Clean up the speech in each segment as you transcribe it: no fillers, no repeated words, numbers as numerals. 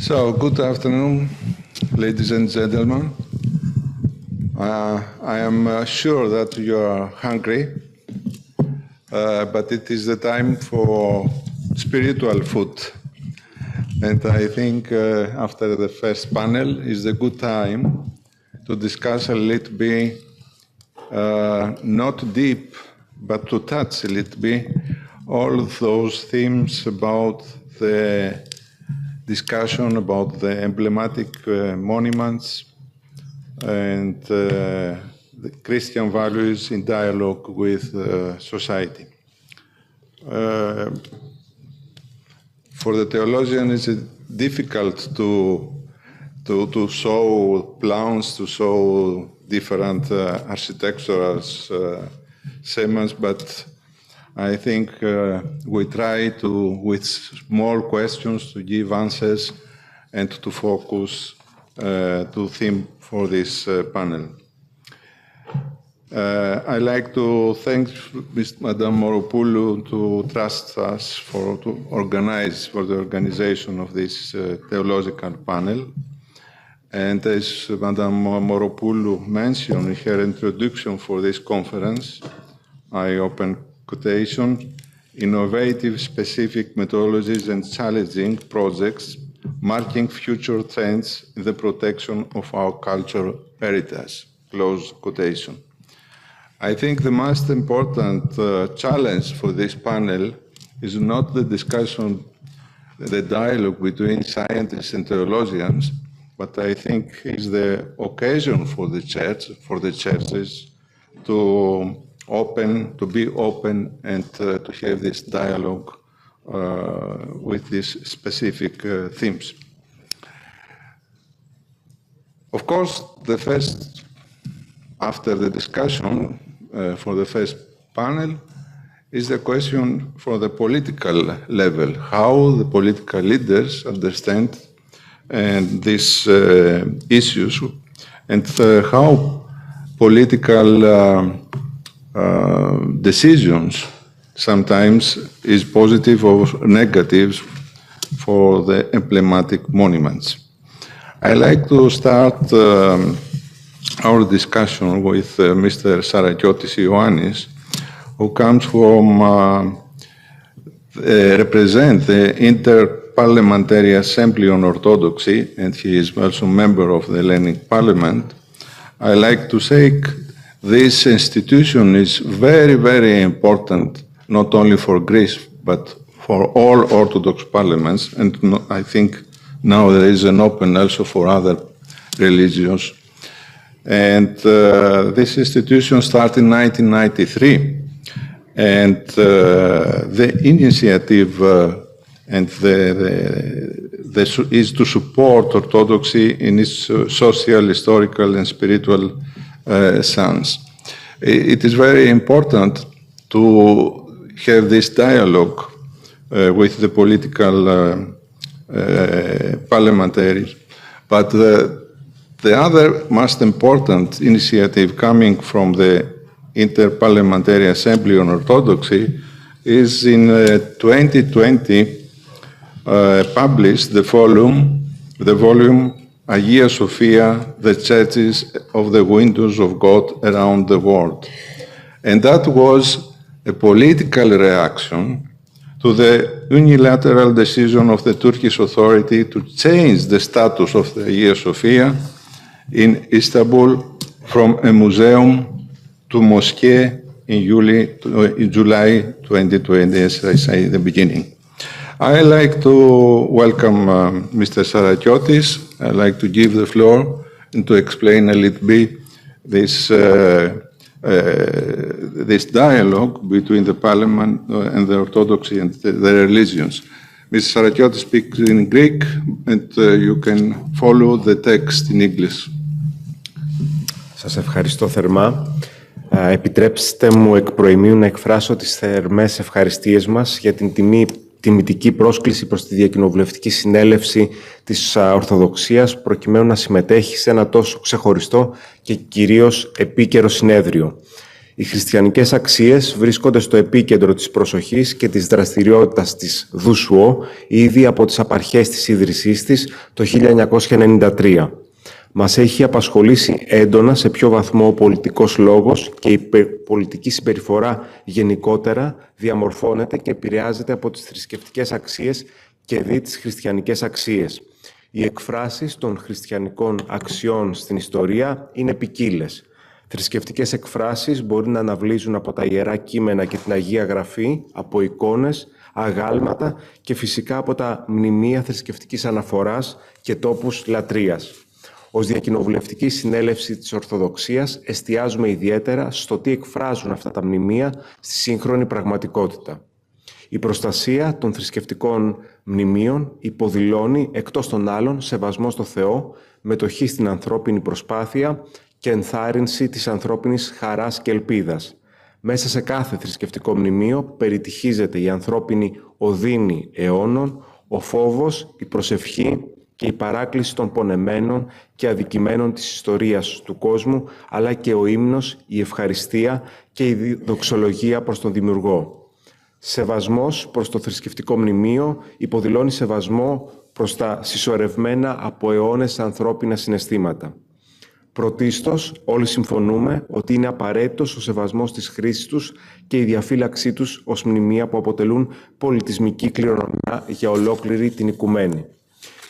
So, good afternoon, ladies and gentlemen. I am sure that you are hungry, but it is the time for spiritual food. And I think after the first panel is a good time to discuss a little bit, not deep, but to touch a little bit all of those themes about the discussion about the emblematic monuments and the Christian values in dialogue with society. For the theologian, it's difficult to show plans, to show different architectural segments, but I think we try to, with small questions, to give answers and to focus to theme for this panel. I like to thank Madame Moropoulou to trust us to organize for the organization of this theological panel. And as Madame Moropoulou mentioned in her introduction for this conference, I open quotation, innovative specific methodologies and challenging projects marking future trends in the protection of our cultural heritage, close quotation. I think the most important challenge for this panel is not the discussion, the dialogue between scientists and theologians, but I think is the occasion for the church, for the churches to be open and to have this dialogue with these specific themes. Of course, after the discussion for the first panel is the question for the political level, how the political leaders understand these issues and how political decisions sometimes is positive or negative for the emblematic monuments. I like to start our discussion with Mr. Sarakiotis Ioannis, who comes from represent the Interparliamentary Assembly on Orthodoxy, and he is also a member of the Hellenic Parliament. I like to say this institution is very, very important, not only for Greece, but for all Orthodox parliaments. And I think now there is an open also for other religions. And this institution started in 1993. And the initiative is to support Orthodoxy in its social, historical, and spiritual sense. It is very important to have this dialogue with the political parliamentarians. But the other most important initiative coming from the Interparliamentary Assembly on Orthodoxy is in 2020 published the volume Hagia Sophia, the Churches of the Windows of God around the world. And that was a political reaction to the unilateral decision of the Turkish authority to change the status of the Hagia Sophia in Istanbul from a museum to mosque in July 2020, as I said in the beginning. I like to welcome Mr. Sarakiotis. I'd like to give the floor and to explain a little bit this dialogue between the Parliament and the Orthodoxy and the religions. Mr. Sarakiotis speaks in Greek, and you can follow the text in English. Σας ευχαριστώ θερμά. Επιτρέψτε μου εκ προημίου να εκφράσω τις θερμές ευχαριστίες μας για την τιμητική πρόσκληση προς τη Διακοινοβουλευτική Συνέλευση της Ορθοδοξίας προκειμένου να συμμετέχει σε ένα τόσο ξεχωριστό και κυρίως επίκαιρο συνέδριο. Οι χριστιανικές αξίες βρίσκονται στο επίκεντρο της προσοχής και της δραστηριότητας της ΔΟΥΣΟ ήδη από τις απαρχές της ίδρυσής της το 1993. Μας έχει απασχολήσει έντονα σε ποιο βαθμό ο πολιτικός λόγος και η πολιτική συμπεριφορά γενικότερα διαμορφώνεται και επηρεάζεται από τις θρησκευτικές αξίες και δι' τις χριστιανικές αξίες. Οι εκφράσεις των χριστιανικών αξιών στην ιστορία είναι ποικίλες. Θρησκευτικές εκφράσεις μπορεί να αναβλύζουν από τα Ιερά Κείμενα και την Αγία Γραφή, από εικόνες, αγάλματα και φυσικά από τα μνημεία θρησκευτικής αναφοράς και τόπους λατρείας. Ως Διακοινοβουλευτική Συνέλευση της Ορθοδοξίας εστιάζουμε ιδιαίτερα στο τι εκφράζουν αυτά τα μνημεία στη σύγχρονη πραγματικότητα. Η προστασία των θρησκευτικών μνημείων υποδηλώνει, εκτός των άλλων, σεβασμό στο Θεό, μετοχή στην ανθρώπινη προσπάθεια και ενθάρρυνση της ανθρώπινης χαράς και ελπίδας. Μέσα σε κάθε θρησκευτικό μνημείο περιτυχίζεται η ανθρώπινη οδύνη αιώνων, ο φόβος, η προσευχή και η παράκληση των πονεμένων και αδικημένων της ιστορίας του κόσμου, αλλά και ο ύμνος, η ευχαριστία και η δοξολογία προς τον Δημιουργό. Σεβασμός προς το θρησκευτικό μνημείο υποδηλώνει σεβασμό προς τα συσσωρευμένα από αιώνες ανθρώπινα συναισθήματα. Πρωτίστως, όλοι συμφωνούμε ότι είναι απαραίτητος ο σεβασμός της χρήσης τους και η διαφύλαξή τους ως μνημεία που αποτελούν πολιτισμική κληρονομιά για ολόκληρη την οικουμένη.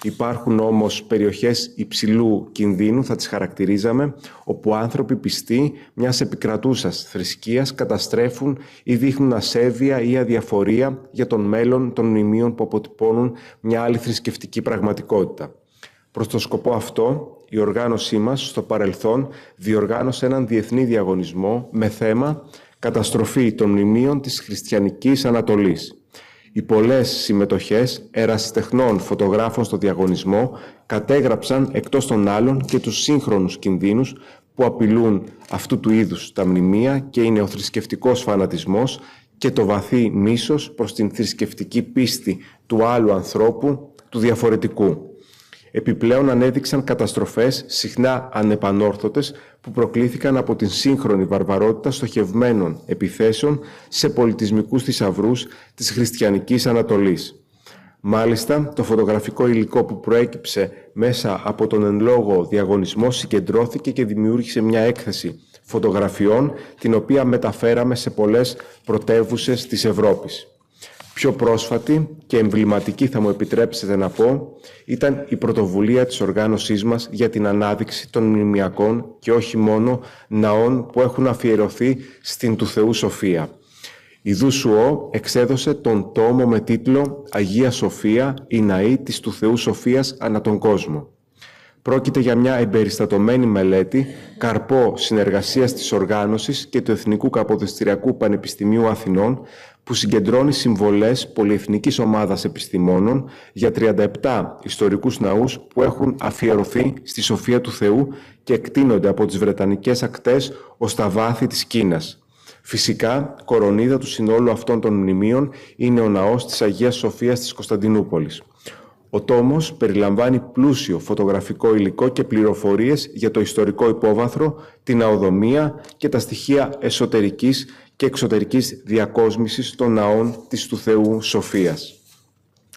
Υπάρχουν όμως περιοχές υψηλού κινδύνου, θα τις χαρακτηρίζαμε, όπου άνθρωποι πιστοί μιας επικρατούσας θρησκείας καταστρέφουν ή δείχνουν ασέβεια ή αδιαφορία για τον μέλλον των μνημείων που αποτυπώνουν μια άλλη θρησκευτική πραγματικότητα. Προς το σκοπό αυτό, η οργάνωσή μας στο παρελθόν διοργάνωσε έναν διεθνή διαγωνισμό με θέμα «Καταστροφή των μνημείων της χριστιανικής Ανατολής». Οι πολλές συμμετοχές ερασιτεχνών φωτογράφων στο διαγωνισμό κατέγραψαν εκτός των άλλων και τους σύγχρονους κινδύνους που απειλούν αυτού του είδους τα μνημεία και είναι ο θρησκευτικός φανατισμός και το βαθύ μίσος προς την θρησκευτική πίστη του άλλου ανθρώπου, του διαφορετικού. Επιπλέον ανέδειξαν καταστροφές συχνά ανεπανόρθωτες που προκλήθηκαν από την σύγχρονη βαρβαρότητα στοχευμένων επιθέσεων σε πολιτισμικούς θησαυρούς της χριστιανικής Ανατολής. Μάλιστα, το φωτογραφικό υλικό που προέκυψε μέσα από τον εν λόγω διαγωνισμό συγκεντρώθηκε και δημιούργησε μια έκθεση φωτογραφιών, την οποία μεταφέραμε σε πολλές πρωτεύουσες της Ευρώπης. Πιο πρόσφατη και εμβληματική, θα μου επιτρέψετε να πω, ήταν η πρωτοβουλία της οργάνωσής μας για την ανάδειξη των μνημειακών και όχι μόνο ναών που έχουν αφιερωθεί στην του Θεού Σοφία. Η ΔΟΥΣΟ εξέδωσε τον τόμο με τίτλο «Αγία Σοφία, η ναή της του Θεού Σοφίας ανά τον κόσμο». Πρόκειται για μια εμπεριστατωμένη μελέτη, καρπό συνεργασίας της οργάνωσης και του Εθνικού Καποδιστριακού Πανεπιστημίου Αθηνών, που συγκεντρώνει συμβολές πολυεθνικής ομάδας επιστημόνων για 37 ιστορικούς ναούς που έχουν αφιερωθεί στη Σοφία του Θεού και εκτείνονται από τις Βρετανικές ακτές ως τα βάθη της Κίνας. Φυσικά, κορονίδα του συνόλου αυτών των μνημείων είναι ο ναός της Αγίας Σοφίας της Κωνσταντινούπολης. Ο τόμος περιλαμβάνει πλούσιο φωτογραφικό υλικό και πληροφορίες για το ιστορικό υπόβαθρο, την ναοδομία και τα στοιχεία εσωτερικής και εξωτερικής διακόσμησης των ναών της του Θεού Σοφίας.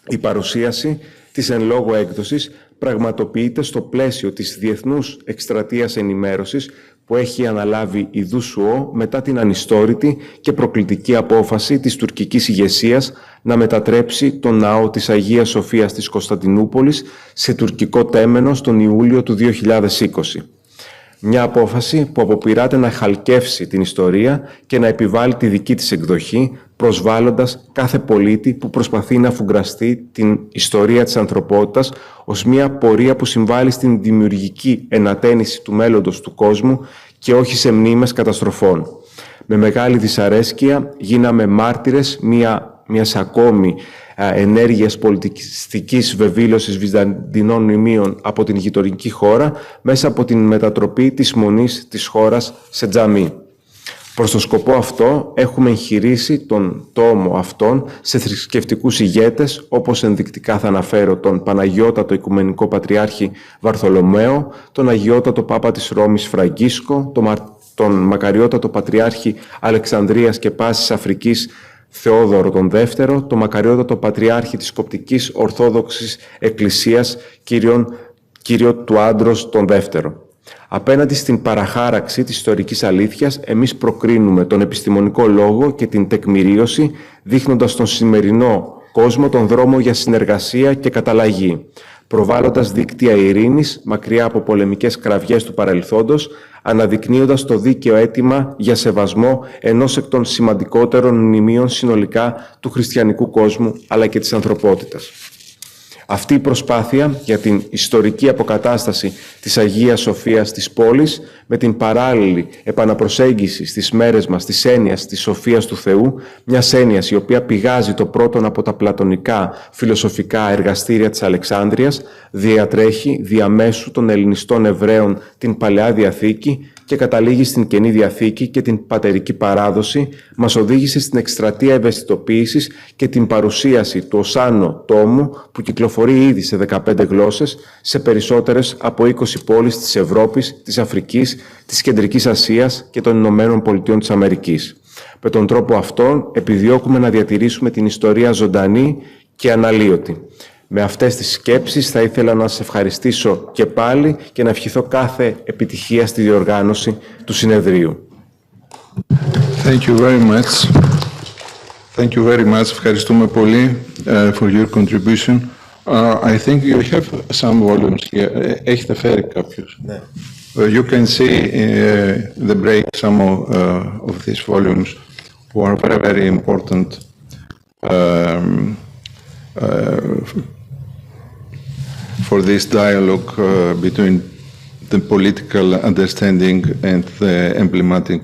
Η παρουσίαση της εν λόγω έκδοσης πραγματοποιείται στο πλαίσιο της Διεθνούς Εκστρατείας Ενημέρωσης που έχει αναλάβει η ΔΟΥΣΟ μετά την ανιστόρητη και προκλητική απόφαση της τουρκικής ηγεσίας να μετατρέψει τον ναό της Αγίας Σοφίας της Κωνσταντινούπολης σε τουρκικό τέμενος τον Ιούλιο του 2020. Μια απόφαση που αποπειράται να χαλκεύσει την ιστορία και να επιβάλλει τη δική της εκδοχή, προσβάλλοντας κάθε πολίτη που προσπαθεί να φουγκραστεί την ιστορία της ανθρωπότητας ως μια πορεία που συμβάλλει στην δημιουργική ενατένιση του μέλλοντος του κόσμου και όχι σε μνήμες καταστροφών. Με μεγάλη δυσαρέσκεια γίναμε μάρτυρες μιας ακόμη ενέργειας πολιτιστικής βεβήλωσης βυζαντινών μνημείων από την γειτονική χώρα μέσα από την μετατροπή της μονής της χώρας σε τζαμί. Προς το σκοπό αυτό έχουμε εγχειρήσει τον τόμο αυτόν σε θρησκευτικούς ηγέτες, όπως ενδεικτικά θα αναφέρω τον Παναγιώτατο Οικουμενικό Πατριάρχη Βαρθολομαίο, τον Αγιώτατο Πάπα της Ρώμης Φραγκίσκο, τον τον μακαριότατο Πατριάρχη Αλεξανδρίας και Πάσης Αφρικής Θεόδωρο τον Δεύτερο, τον μακαριότατο Πατριάρχη της Κοπτικής Ορθόδοξης Εκκλησίας κύριο του Άντρος τον Δεύτερο. Απέναντι στην παραχάραξη της ιστορικής αλήθειας, εμείς προκρίνουμε τον επιστημονικό λόγο και την τεκμηρίωση, δείχνοντας στον σημερινό κόσμο τον δρόμο για συνεργασία και καταλλαγή, προβάλλοντας δίκτυα ειρήνης μακριά από πολεμικές κραυγές του παρελθόντος, αναδεικνύοντας το δίκαιο αίτημα για σεβασμό ενός εκ των σημαντικότερων μνημείων συνολικά του χριστιανικού κόσμου αλλά και της ανθρωπότητας. Αυτή η προσπάθεια για την ιστορική αποκατάσταση της Αγίας Σοφίας της πόλης με την παράλληλη επαναπροσέγγιση στις μέρες μας της έννοιας της Σοφίας του Θεού, μιας έννοιας η οποία πηγάζει το πρώτον από τα πλατωνικά φιλοσοφικά εργαστήρια της Αλεξάνδρειας, διατρέχει διαμέσου των Ελληνιστών Εβραίων την Παλαιά Διαθήκη και καταλήγει στην Καινή Διαθήκη και την πατερική παράδοση, μας οδήγησε στην εκστρατεία ευαισθητοποίησης και την παρουσίαση του ως άνω τόμου που κυκλοφορεί ήδη σε 15 γλώσσες σε περισσότερες από 20 πόλεις της Ευρώπης, της Αφρικής, της Κεντρικής Ασίας και των Ηνωμένων Πολιτειών της Αμερικής. Με τον τρόπο αυτόν επιδιώκουμε να διατηρήσουμε την ιστορία ζωντανή και αναλύωτη. Με αυτές τις σκέψεις θα ήθελα να σας ευχαριστήσω και πάλι και να ευχηθώ κάθε επιτυχία στη διοργάνωση του συνεδρίου. Thank you very much. Thank you very much. Ευχαριστούμε πολύ for your contribution. I think you have some volumes here. Έχετε φέρει κάποιους. Ναι. You can see the break some of these volumes who are very, very important for this dialogue between the political understanding and the emblematic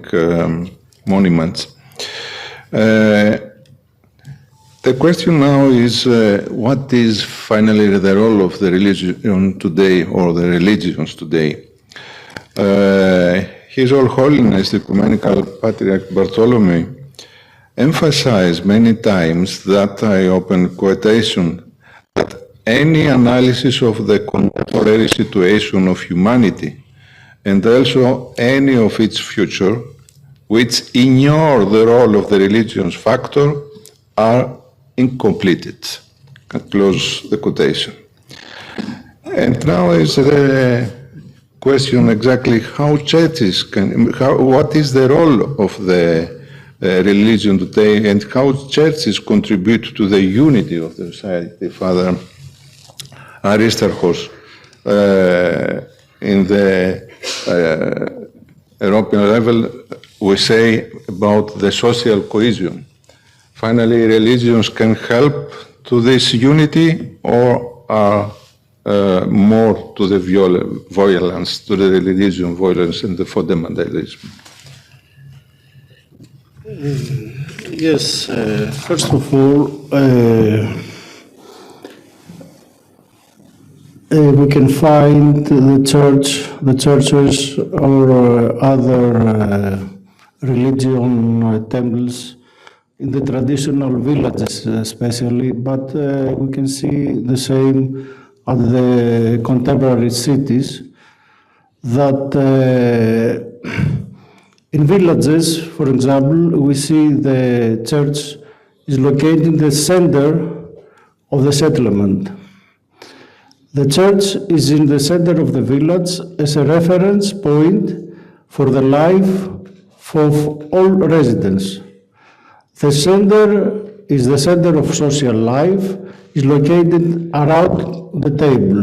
monuments. The question now is what is finally the role of the religion today or the religions today? His Royal Holiness the Ecumenical Patriarch Bartholomew emphasized many times that I open quotation that any analysis of the contemporary situation of humanity and also any of its future which ignore the role of the religious factor are incompleted. Close the quotation. And now is the question exactly how churches can, what is the role of the religion today and how churches contribute to the unity of the society. Father Aristarchos, in the European level, we say about the social cohesion. Finally, religions can help to this unity or are more to the violence, to the religion violence and the fundamentalism. Yes, first of all, we can find the churches or other religion temples in the traditional villages especially, but we can see the same at the contemporary cities, that in villages, for example, we see the church is located in the center of the settlement. The church is in the center of the village as a reference point for the life of all residents. The center is the center of social life, is located around the table,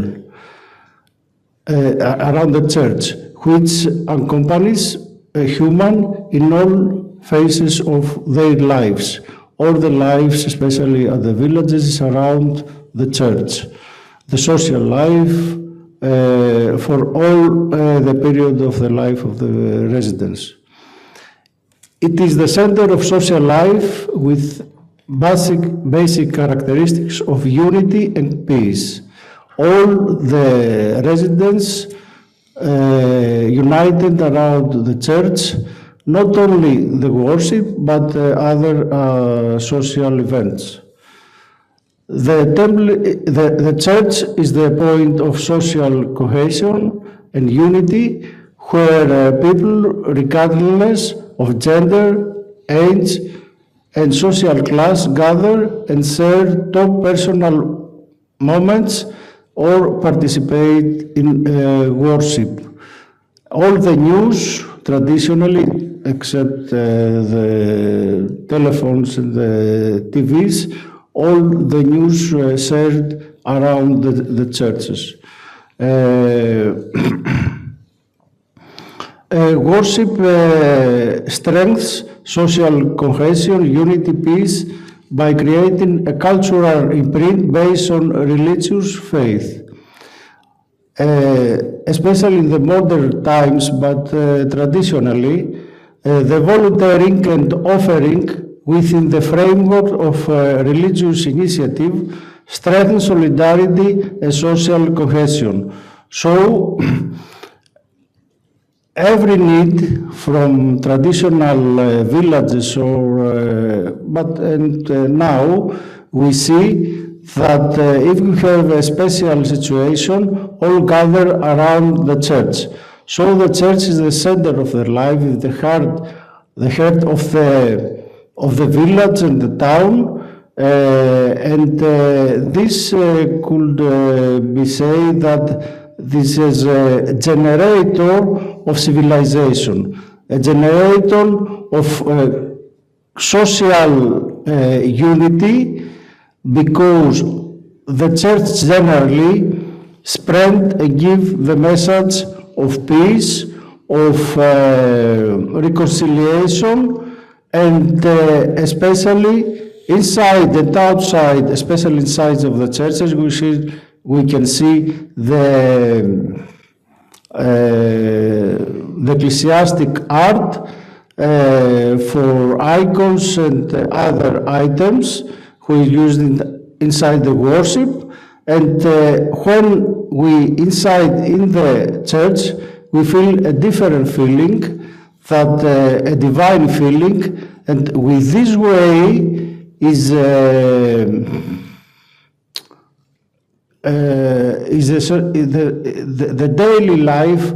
around the church, which accompanies a human in all phases of their lives. All the lives, especially at the villages, is around the church. The social life for all the period of the life of the residents. It is the center of social life with basic characteristics of unity and peace. All the residents united around the church, not only the worship, but other social events. The church is the point of social cohesion and unity, where people, regardless of gender, age, and social class, gather and share top personal moments or participate in worship. All the news, traditionally, except the telephones and the TVs, all the news shared around the churches. Worship strengthens social cohesion, unity, peace, by creating a cultural imprint based on religious faith. Especially in the modern times, but traditionally, the volunteering and offering within the framework of religious initiative strengthens solidarity and social cohesion. So, every need from traditional villages now we see that if we have a special situation, all gather around the church. So the church is the center of their life, the heart of the village and the town, and this could be said that this is a generator of civilization, a generator of social unity, because the church generally spread and give the message of peace, of reconciliation, and especially inside and outside, especially inside of the churches, we can see the ecclesiastic art for icons and other items who is used inside the worship. And when we inside in the church, we feel a different feeling, that a divine feeling, and with this way is the daily life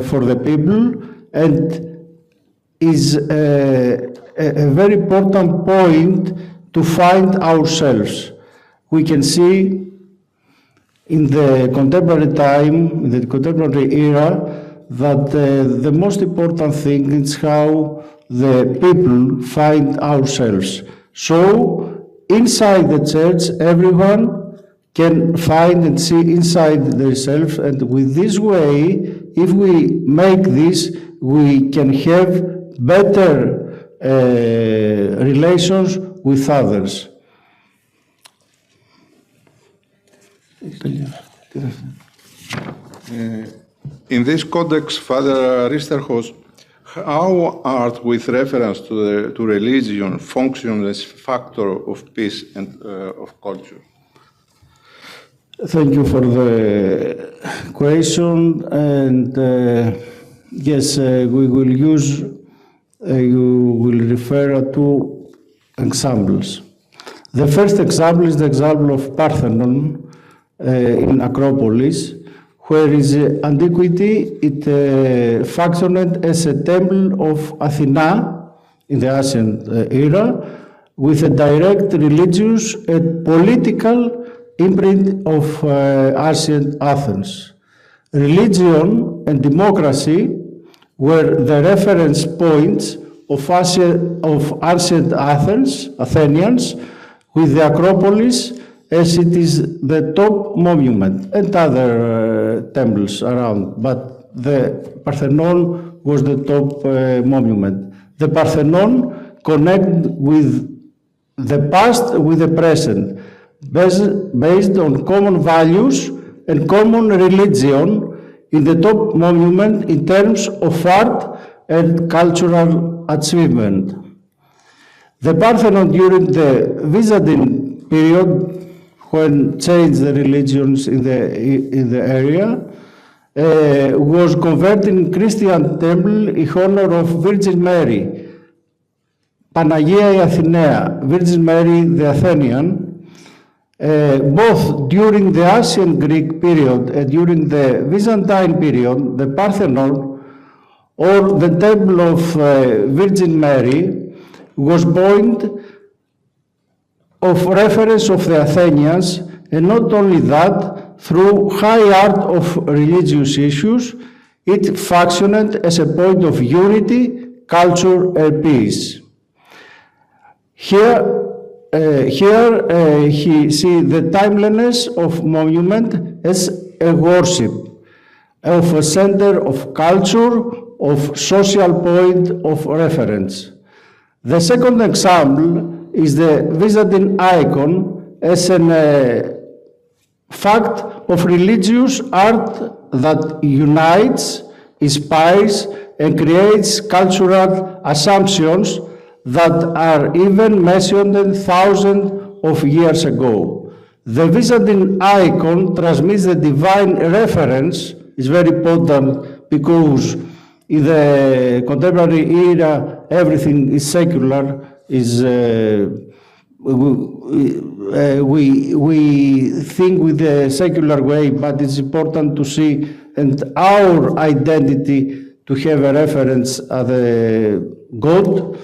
for the people, and is a very important point to find ourselves. We can see in the contemporary time, in the contemporary era, that the most important thing is how the people find ourselves. So inside the church, everyone can find and see inside themselves, and with this way, if we make this, we can have better relations with others. In this context, Father Aristerchos, how art with reference to religion functions as factor of peace and of culture? Thank you for the question, and yes, we will use, you will refer to examples. The first example is the example of Parthenon in Acropolis, where is antiquity, it functioned as a temple of Athena in the ancient era, with a direct religious and political imprint of ancient Athens. Religion and democracy were the reference points of ancient Athenians, with the Acropolis as it is the top monument, and other temples around, but the Parthenon was the top monument. The Parthenon connected with the past with the present, based on common values and common religion in the top monument in terms of art and cultural achievement. The Parthenon during the Byzantine period, when changed the religions in the area, was converted in Christian temple in honor of Virgin Mary, Panagia Athenea, Virgin Mary the Athenian. Both during the ancient Greek period and during the Byzantine period, the Parthenon or the Temple of Virgin Mary was point of reference of the Athenians, and not only that, through high art of religious issues, it functioned as a point of unity, culture, and peace. Here he see the timeliness of monument as a worship, of a center of culture, of social point of reference. The second example is the Byzantine icon as a fact of religious art that unites, inspires, and creates cultural assumptions that are even mentioned thousands of years ago. The Byzantine icon transmits the divine reference. Is very important because in the contemporary era everything is secular. We think with the secular way, but it's important to see and our identity to have a reference at the God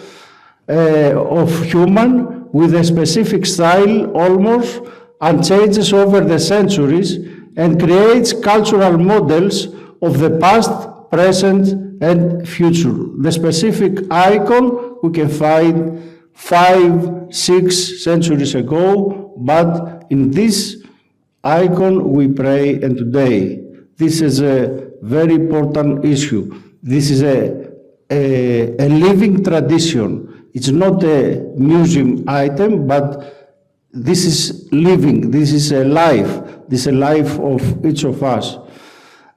of human with a specific style almost and changes over the centuries and creates cultural models of the past, present, and future. The specific icon we can find 5, 6 centuries ago, but in this icon we pray and today. This is a very important issue. This is a living tradition. It's not a museum item, but this is living, this is a life, this is a life of each of us.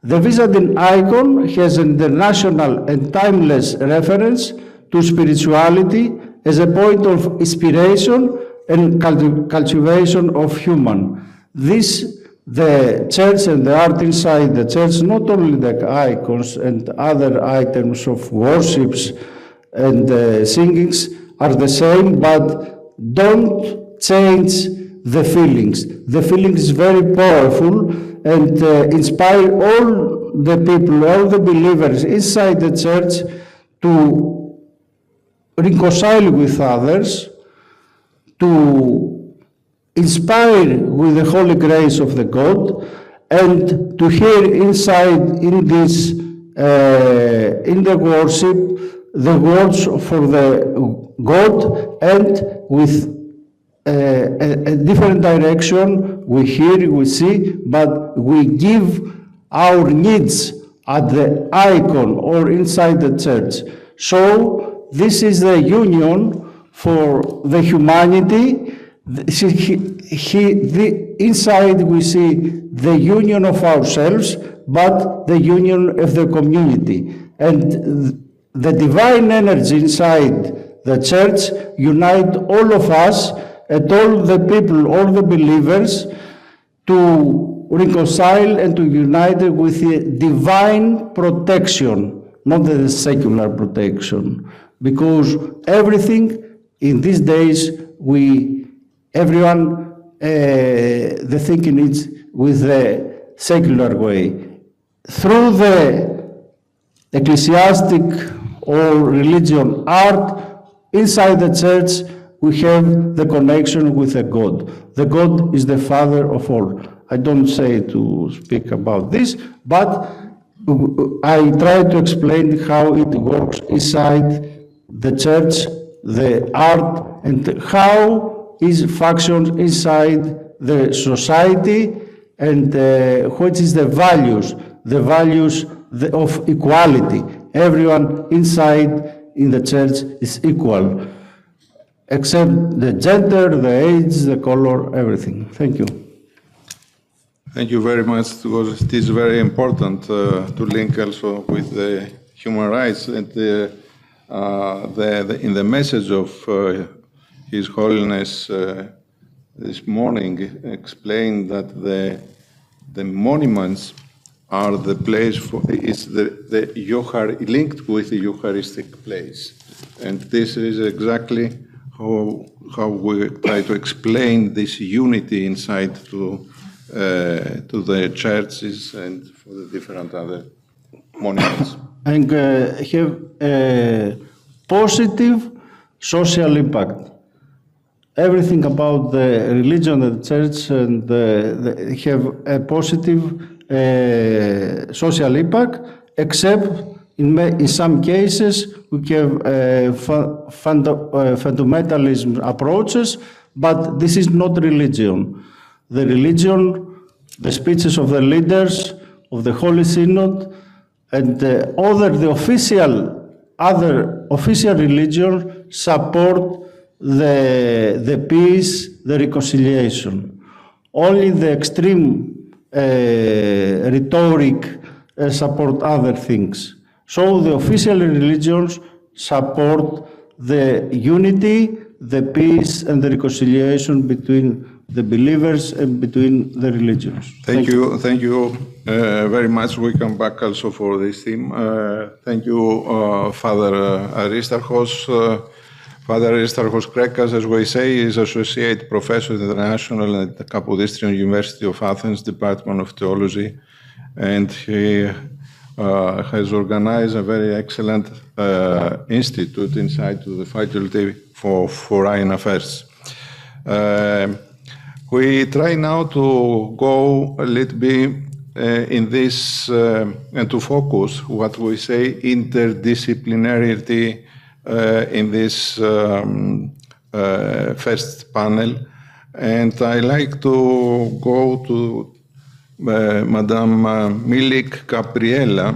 The Byzantine icon has an international and timeless reference to spirituality as a point of inspiration and cultivation of human. The church and the art inside the church, not only the icons and other items of worships and singings are the same, but don't change the feelings. The feelings is very powerful and inspire all the people, all the believers inside the church to reconcile with others, to inspire with the holy grace of the God, and to hear inside in this in the worship the words for the God, and with a different direction we hear, we see, but we give our needs at the icon or inside the church. So this is the union for the humanity. Inside we see the union of ourselves, but the union of the community. And the divine energy inside the church unite all of us and all the people, all the believers, to reconcile and to unite with the divine protection, not the secular protection. Because everything in these days, everyone, the thinking is with the secular way. Through the ecclesiastic or religion art, inside the church, we have the connection with the God. The God is the Father of all. I don't say to speak about this, but I try to explain how it works inside the church, the art, and how it functions inside the society, and what is the values of equality. Everyone inside in the church is equal, except the gender, the age, the color, everything. Thank you. Thank you very much, because it is very important to link also with the human rights, and in the message of His Holiness this morning explained that the monuments are the place for, is linked with the Eucharistic place. And this is exactly how we try to explain this unity inside to the churches and for the different other monuments. and have a positive social impact. Everything about the religion and the church and have a positive social impact, except in some cases we have fundamentalism approaches, but this is not religion. The religion, the speeches of the leaders of the Holy Synod, and other official religion support the peace, the reconciliation. Only the extreme rhetoric support other things. So the official religions support the unity, the peace, and the reconciliation between the believers and between the religions. Thank you very much. We come back also for this theme. Thank you, Father Aristarchos. Father Aristarchos Krekas, as we say, is Associate Professor International at the Kapodistrian University of Athens, Department of Theology, and he has organized a very excellent institute inside to the Faculty for Foreign Affairs. We try now to go a little bit in this and to focus what we say interdisciplinarity in this first panel. And I like to go to Madame Milik Gabriela.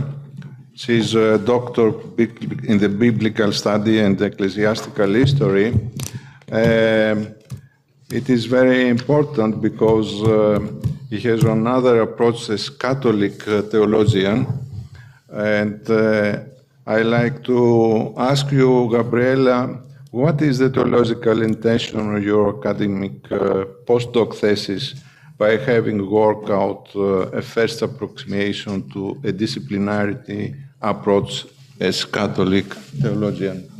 She's a doctor in the biblical study and ecclesiastical history. It is very important because he has another approach as Catholic theologian. And I like to ask you, Gabriela, what is the theological intention of your academic postdoc thesis by having worked out a first approximation to a disciplinarity approach as Catholic theologian?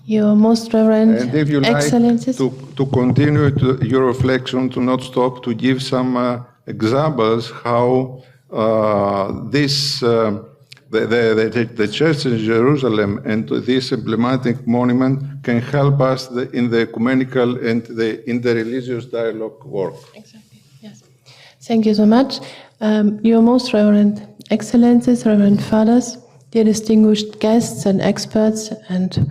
Your Most Reverend And if you like Excellencies. to continue your reflection, to not stop, to give some examples how the church in Jerusalem and this emblematic monument can help us in the ecumenical and the interreligious dialogue work. Exactly, yes. Thank you so much. Your Most Reverend Excellencies, Reverend Fathers, dear distinguished guests and experts, and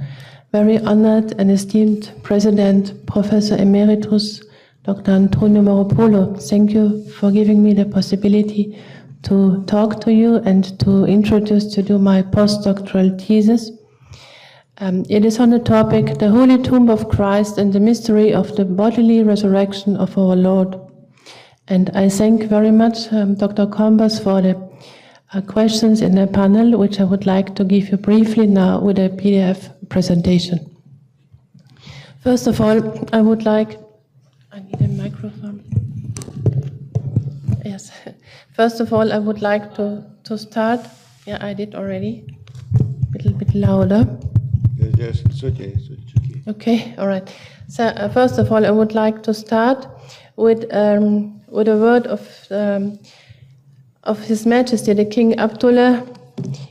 very honored and esteemed President, Professor Emeritus, Dr. Antonio Moropoulos, thank you for giving me the possibility to talk to you and to introduce to you my postdoctoral thesis. It is on the topic, the Holy Tomb of Christ and the mystery of the bodily resurrection of our Lord. And I thank very much Dr. Combas for the questions in the panel, which I would like to give you briefly now with a PDF presentation. First of all, I would like, I need a microphone. Yes. First of all, I would like to start. Yeah, I did already. A little bit louder. Yes, it's okay. It's okay. Okay, all right. So first of all, I would like to start with a word of His Majesty, the King Abdullah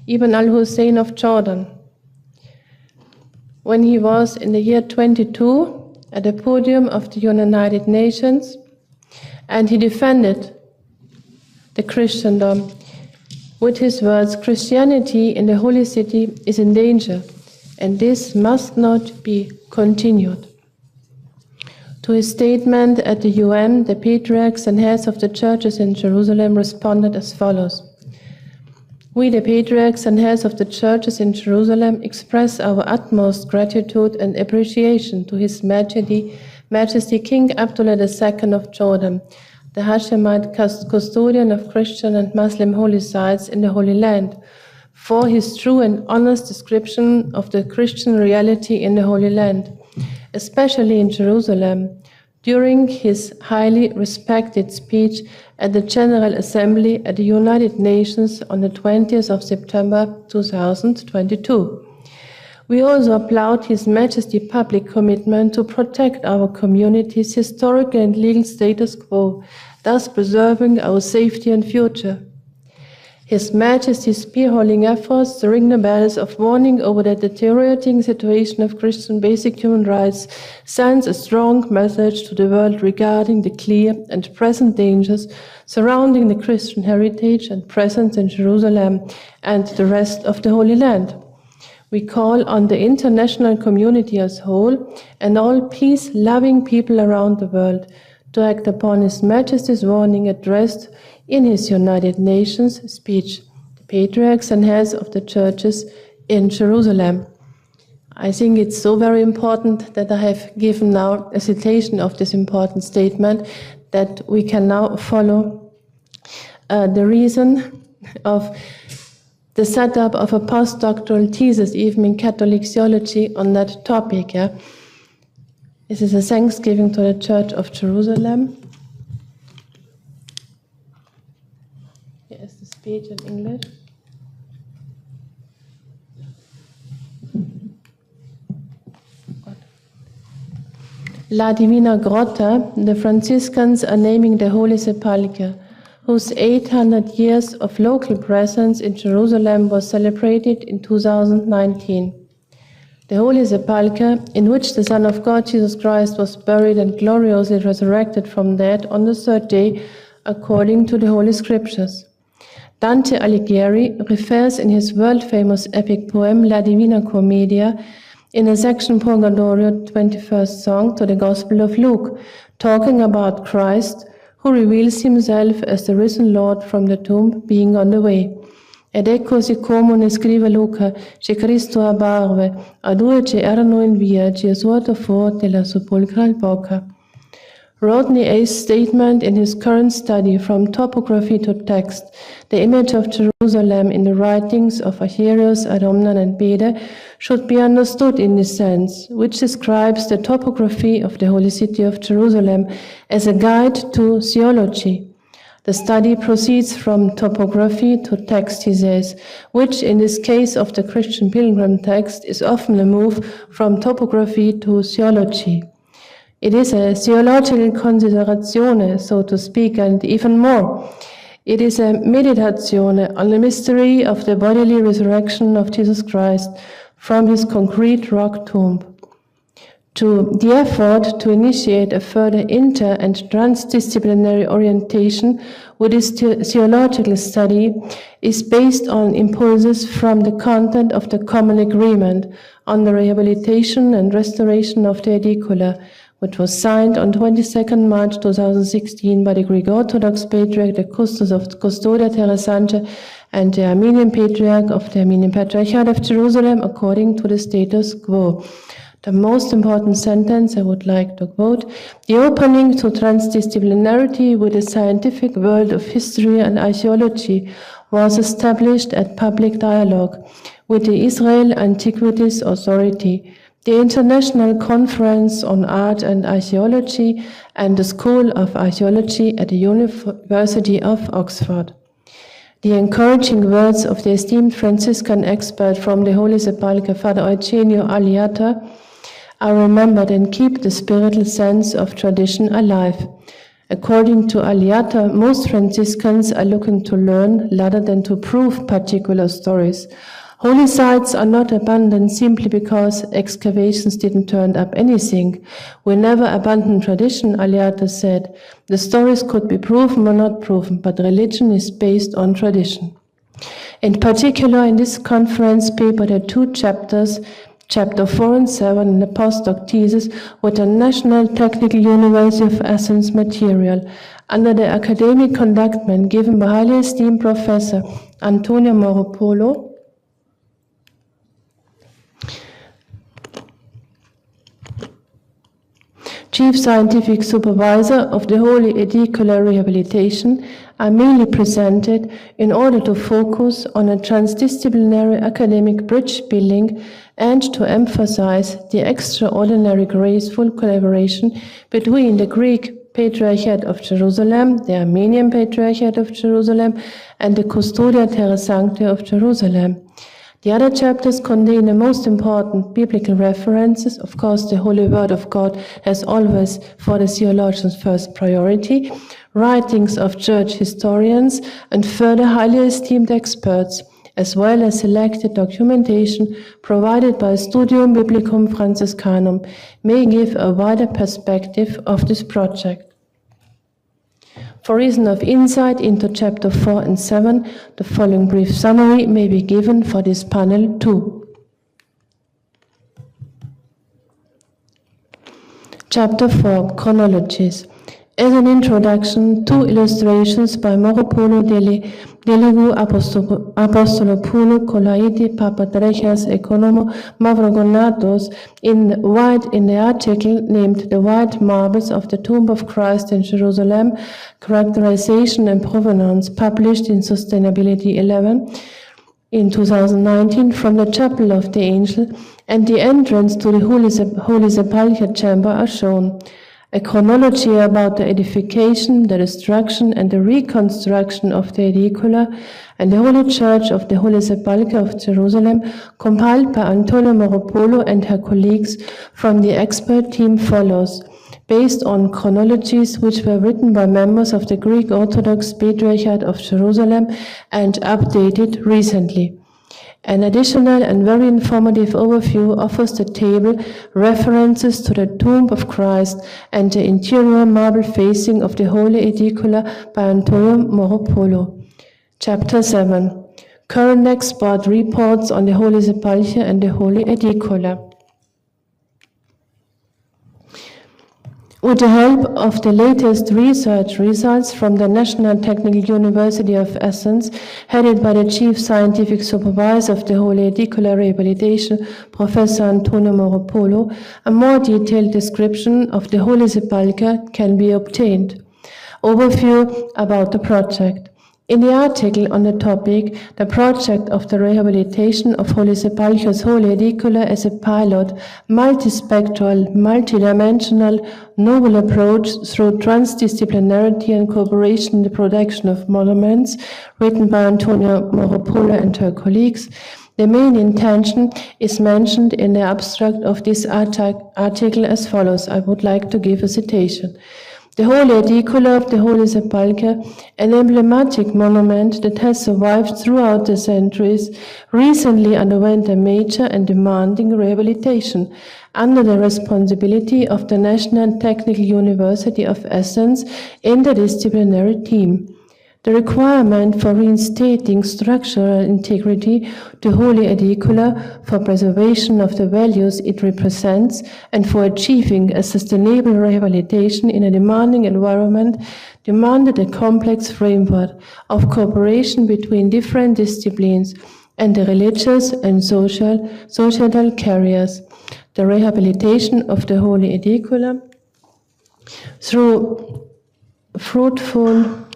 ibn al-Hussein of Jordan, when he was in the year 22 at the podium of the United Nations, and he defended the Christendom with his words, Christianity in the Holy City is in danger, and this must not be continued. To his statement at the UN, the patriarchs and heads of the churches in Jerusalem responded as follows. We, the patriarchs and heads of the churches in Jerusalem, express our utmost gratitude and appreciation to His Majesty King Abdullah II of Jordan, the Hashemite custodian of Christian and Muslim holy sites in the Holy Land, for his true and honest description of the Christian reality in the Holy Land, especially in Jerusalem, during his highly respected speech at the General Assembly at the United Nations on the 20th of September 2022. We also applaud His Majesty's public commitment to protect our community's historical and legal status quo thus preserving our safety and future. His Majesty's spearholding efforts to ring the bells of warning over the deteriorating situation of Christian basic human rights sends a strong message to the world regarding the clear and present dangers surrounding the Christian heritage and presence in Jerusalem and the rest of the Holy Land. We call on the international community as a whole and all peace-loving people around the world to act upon His Majesty's warning addressed in his United Nations speech, the patriarchs and heads of the churches in Jerusalem. I think it's so very important that I have given now a citation of this important statement that we can now follow the reason of the setup of a postdoctoral thesis, even in Catholic theology, on that topic. Yeah? This is a thanksgiving to the Church of Jerusalem. Speech in English. La Divina Grotta, the Franciscans are naming the Holy Sepulchre, whose 800 years of local presence in Jerusalem was celebrated in 2019. The Holy Sepulchre, in which the Son of God Jesus Christ was buried and gloriously resurrected from death on the third day, according to the Holy Scriptures. Dante Alighieri refers in his world-famous epic poem La Divina Commedia in a section Purgatorio 21st song to the Gospel of Luke, talking about Christ who reveals himself as the risen Lord from the tomb being on the way. Ed ecco siccome ne scrive Luca, che Cristo apparve a due che erano in via, Gesù forte la sepolcral bocca. Rodney A.'s statement in his current study From Topography to Text, the image of Jerusalem in the writings of Acherius, Adomnan and Bede, should be understood in this sense, which describes the topography of the holy city of Jerusalem as a guide to theology. The study proceeds from topography to text, he says, which in this case of the Christian pilgrim text is often a move from topography to theology. It is a theological consideratione, so to speak, and even more. It is a meditazione on the mystery of the bodily resurrection of Jesus Christ from his concrete rock tomb. To the effort to initiate a further inter- and transdisciplinary orientation with this theological study is based on impulses from the content of the Common Agreement on the rehabilitation and restoration of the edicula, which was signed on 22nd March 2016 by the Greek Orthodox Patriarch, the Custos of Custodia Terra Sancta, and the Armenian Patriarch of the Armenian Patriarchate of Jerusalem, according to the status quo. The most important sentence I would like to quote: the opening to transdisciplinarity with the scientific world of history and archaeology was established at public dialogue with the Israel Antiquities Authority, the International Conference on Art and Archaeology, and the School of Archaeology at the University of Oxford. The encouraging words of the esteemed Franciscan expert from the Holy Sepulchre, Father Eugenio Aliata, are remembered and keep the spiritual sense of tradition alive. According to Aliata, most Franciscans are looking to learn rather than to prove particular stories. Holy sites are not abandoned simply because excavations didn't turn up anything. We never abandon tradition, Aliata said. The stories could be proven or not proven, but religion is based on tradition. In particular, in this conference paper, there are two chapters, Chapter 4 and 7 in the postdoc thesis with the National Technical University of Athens material under the academic conductment given by highly esteemed Professor Antonio Moropolo, Chief Scientific Supervisor of the Holy Edicular Rehabilitation, are mainly presented in order to focus on a transdisciplinary academic bridge building and to emphasize the extraordinary graceful collaboration between the Greek Patriarchate of Jerusalem, the Armenian Patriarchate of Jerusalem, and the Custodia Terra Sancta of Jerusalem. The other chapters contain the most important biblical references. Of course, the Holy Word of God has always, for the theologians, first priority. writings of church historians and further highly esteemed experts, as well as selected documentation provided by Studium Biblicum Franciscanum, may give a wider perspective of this project. For reason of insight into Chapter 4 and 7, the following brief summary may be given for this panel too. Chapter 4, Chronologies. As an introduction, two illustrations by Moropoulo Delegu Apostolopoulo Kolaidi Papadrechas Economo Mavrogonatos in the article named The White Marbles of the Tomb of Christ in Jerusalem, Characterization and Provenance, published in Sustainability 11 in 2019 from the Chapel of the Angel, and the entrance to the Holy Sepulchre chamber are shown. A chronology about the edification, the destruction, and the reconstruction of the edicula and the Holy Church of the Holy Sepulchre of Jerusalem, compiled by Antonio Moropoulo and her colleagues from the expert team, follows, based on chronologies which were written by members of the Greek Orthodox Patriarchate of Jerusalem and updated recently. An additional and very informative overview offers the table references to the Tomb of Christ and the interior marble facing of the Holy Edicula by Antonio Moropoulo. Chapter 7. Current expert reports on the Holy Sepulchre and the Holy Edicula. With the help of the latest research results from the National Technical University of Athens, headed by the Chief Scientific Supervisor of the Holy Edicula Rehabilitation, Professor Antonio Moropoulo, a more detailed description of the Holy Sepulchre can be obtained. Overview about the project. In the article on the topic, the project of the rehabilitation of Holy Sepulchre's Holy Edicula as a pilot, multispectral, multidimensional, novel approach through transdisciplinarity and cooperation in the production of monuments, written by Antonio Moropoulo and her colleagues, the main intention is mentioned in the abstract of this article as follows. I would like to give a citation. The Holy Edicula of the Holy Sepulchre, an emblematic monument that has survived throughout the centuries, recently underwent a major and demanding rehabilitation under the responsibility of the National Technical University of Athens Interdisciplinary Team. The requirement for reinstating structural integrity to Holy Edicula for preservation of the values it represents and for achieving a sustainable rehabilitation in a demanding environment demanded a complex framework of cooperation between different disciplines and the religious and societal carriers. The rehabilitation of the Holy Edicula through fruitful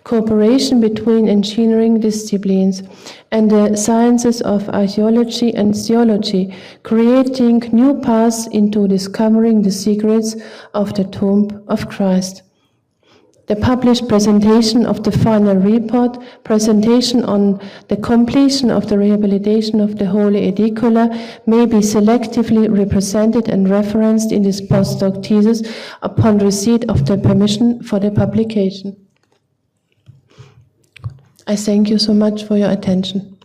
cooperation between engineering disciplines and the sciences of archaeology and theology, creating new paths into discovering the secrets of the Tomb of Christ. The published presentation of the final report, presentation on the completion of the rehabilitation of the Holy Edicula, may be selectively represented and referenced in this postdoc thesis upon receipt of the permission for the publication. I thank you so much for your attention.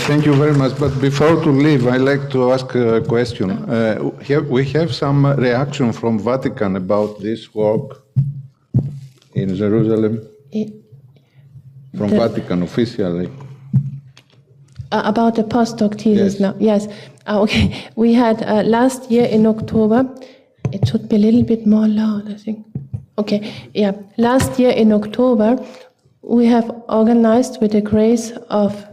Thank you very much. But before to leave, I'd like to ask a question. We have some reaction from Vatican about this work in Jerusalem? From Vatican officially. About the postdoc thesis Yes. now. Yes. Okay. We had last year in October, it should be a little bit more loud, I think. Okay. Yeah. Last year in October, we have organized with the grace of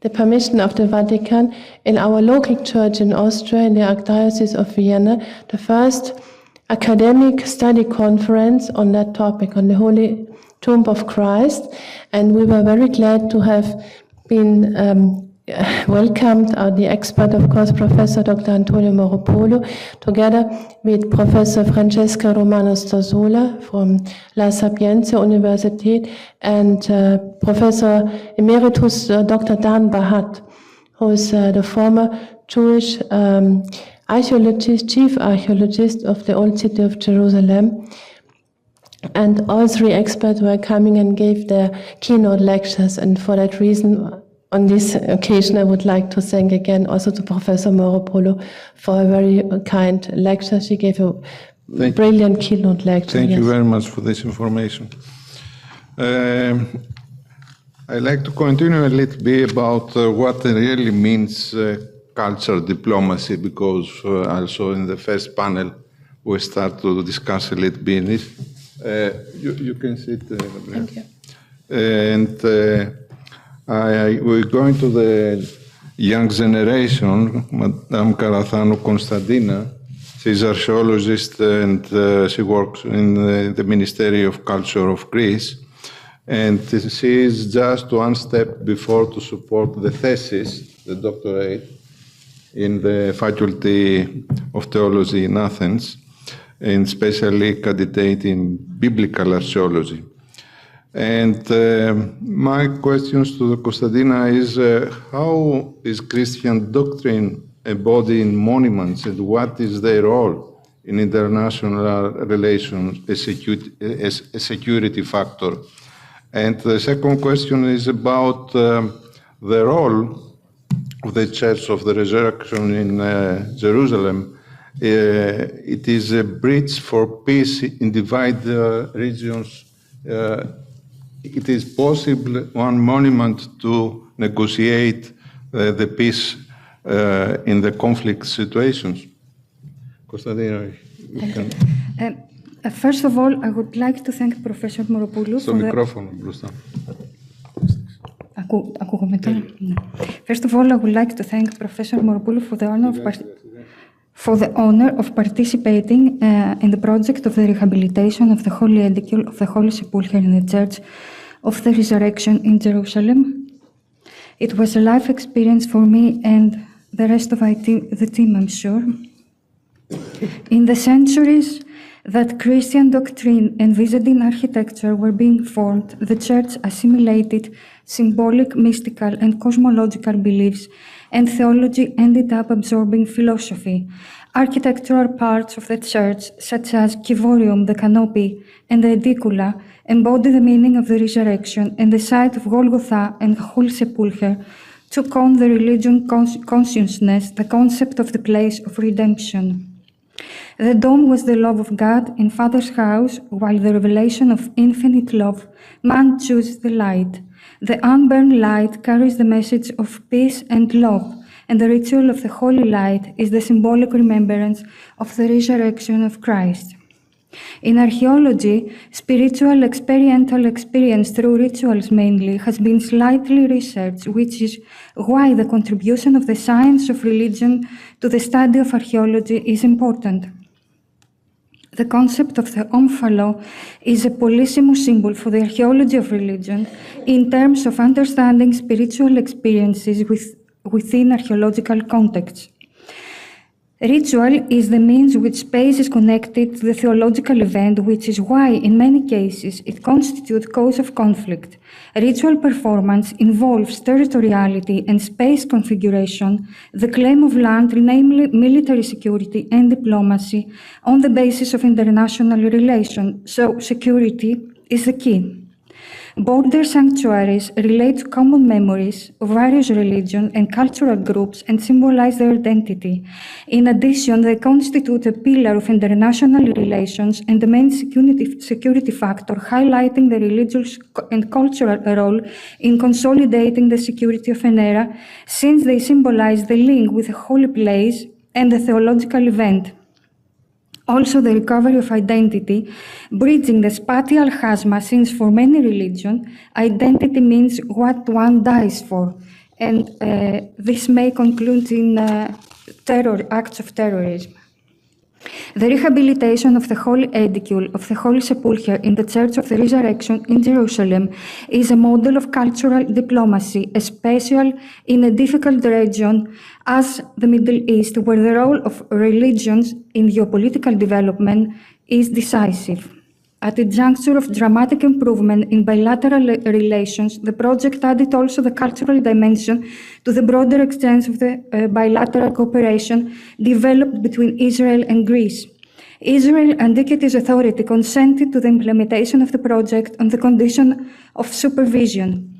the permission of the Vatican in our local church in Austria, in the Archdiocese of Vienna, the first academic study conference on that topic, on the Holy Tomb of Christ. And we were very glad to have been welcomed, the expert, of course, Professor Dr. Antonio Moropoulo, together with Professor Francesca Romano Stasola from La Sapienza University and Professor Emeritus Dr. Dan Bahat, who is the former Jewish archaeologist, chief archaeologist of the old city of Jerusalem. And all three experts were coming and gave their keynote lectures. And for that reason, on this occasion, I would like to thank again also to Professor Mauropoulos for a very kind lecture. She gave a brilliant keynote lecture. Thank you very much for this information. I'd like to continue a little bit about what it really means cultural diplomacy, because also in the first panel we start to discuss a little bit this. You can sit. Thank you. And we're going to the young generation, Madame Karathanu Konstantina. She's an archaeologist and she works in the Ministry of Culture of Greece. And she is just one step before to support the thesis, the doctorate, in the Faculty of Theology in Athens, and especially candidate in biblical archaeology. And my questions to Konstantina is, how is Christian doctrine embodied in monuments, and what is their role in international relations as a security factor? And the second question is about the role of the Church of the Resurrection in Jerusalem. It is a bridge for peace in divided regions. It is possible one monument to negotiate the peace in the conflict situations. Konstantina, you can. First of all, I would like to thank Professor Mauropoulos for First of all, I would like to thank Professor Mauropoulos for the honor of participating in the project of the rehabilitation of the Holy Edicule of the Holy Sepulchre in the Church of the Resurrection in Jerusalem. It was a life experience for me and the rest of the team, I'm sure. In the centuries that Christian doctrine and Byzantine architecture were being formed, the Church assimilated symbolic, mystical, and cosmological beliefs, and theology ended up absorbing philosophy. Architectural parts of the Church, such as Kivorium, the canopy, and the Edicula, embody the meaning of the resurrection, and the site of Golgotha and the Holy Sepulchre took on the religion consciousness, the concept of the place of redemption. The dome was the love of God in Father's house, while the revelation of infinite love, man chooses the light. The unburned light carries the message of peace and love, and the ritual of the holy light is the symbolic remembrance of the resurrection of Christ. In archaeology, spiritual experiential experience through rituals mainly has been slightly researched, which is why the contribution of the science of religion to the study of archaeology is important. The concept of the omphalo is a polysemous symbol for the archaeology of religion in terms of understanding spiritual experiences within archaeological contexts. Ritual is the means which space is connected to the theological event, which is why, in many cases, it constitutes cause of conflict. Ritual performance involves territoriality and space configuration, the claim of land, namely military security and diplomacy, on the basis of international relations. So security is the key. Border sanctuaries relate to common memories of various religions and cultural groups and symbolize their identity. In addition, they constitute a pillar of international relations and the main security factor, highlighting the religious and cultural role in consolidating the security of an era, since they symbolize the link with a holy place and the theological event. Also, the recovery of identity, bridging the spatial chasm, since for many religions, identity means what one dies for. And this may conclude in acts of terrorism. The rehabilitation of the Holy Edicule of the Holy Sepulchre in the Church of the Resurrection in Jerusalem is a model of cultural diplomacy, especially in a difficult region as the Middle East, where the role of religions in geopolitical development is decisive. At a juncture of dramatic improvement in bilateral relations, the project added also the cultural dimension to the broader extent of the bilateral cooperation developed between Israel and Greece. Israel and its authority consented to the implementation of the project on the condition of supervision.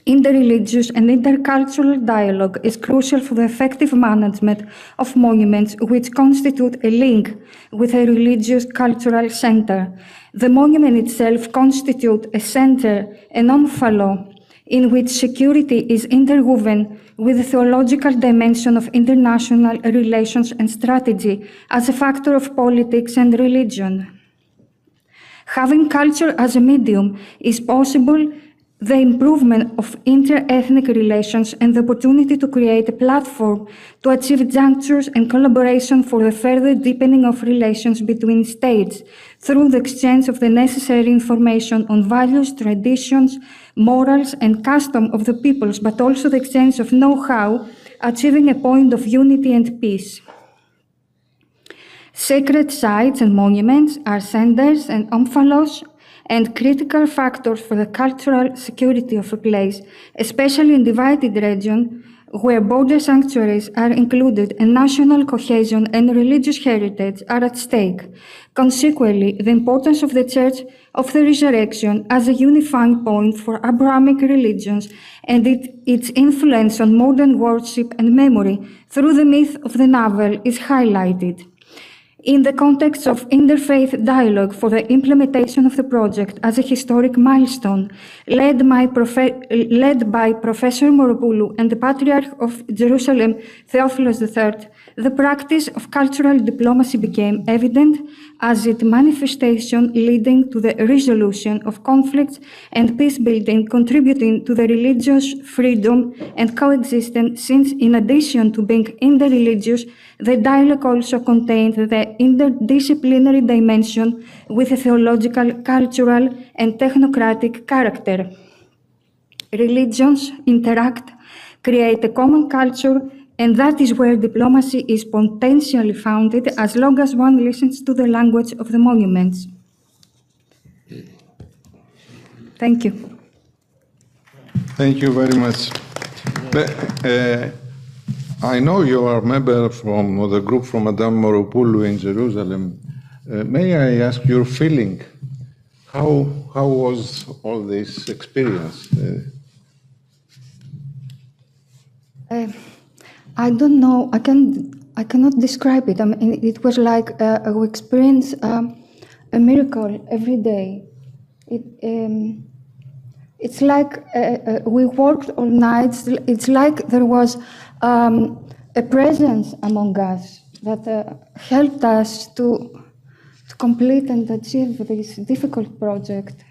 Interreligious and intercultural dialogue is crucial for the effective management of monuments which constitute a link with a religious cultural center. The monument itself constitutes a center, an omphalo, in which security is interwoven with the theological dimension of international relations and strategy as a factor of politics and religion. Having culture as a medium is possible the improvement of inter-ethnic relations and the opportunity to create a platform to achieve junctures and collaboration for the further deepening of relations between states through the exchange of the necessary information on values, traditions, morals, and custom of the peoples, but also the exchange of know-how, achieving a point of unity and peace. Sacred sites and monuments are centers and omphalos and critical factors for the cultural security of a place, especially in divided regions where border sanctuaries are included and national cohesion and religious heritage are at stake. Consequently, the importance of the Church of the Resurrection as a unifying point for Abrahamic religions and its influence on modern worship and memory through the myth of the navel is highlighted. In the context of interfaith dialogue for the implementation of the project as a historic milestone, led by Professor Moropoulou and the Patriarch of Jerusalem, Theophilus III, the practice of cultural diplomacy became evident as its manifestation leading to the resolution of conflicts and peace building, contributing to the religious freedom and coexistence, since in addition to being interreligious, the dialogue also contained the interdisciplinary dimension with a theological, cultural, and technocratic character. Religions interact, create a common culture, and that is where diplomacy is potentially founded as long as one listens to the language of the monuments. Thank you. Thank you very much. I know you are a member from the group from Madame Moropoulou in Jerusalem. May I ask your feeling? How was all this experience? I don't know. I cannot describe it. I mean, it was like we experienced a miracle every day. It's like we worked all night. It's like there was a presence among us that helped us to complete and achieve this difficult project.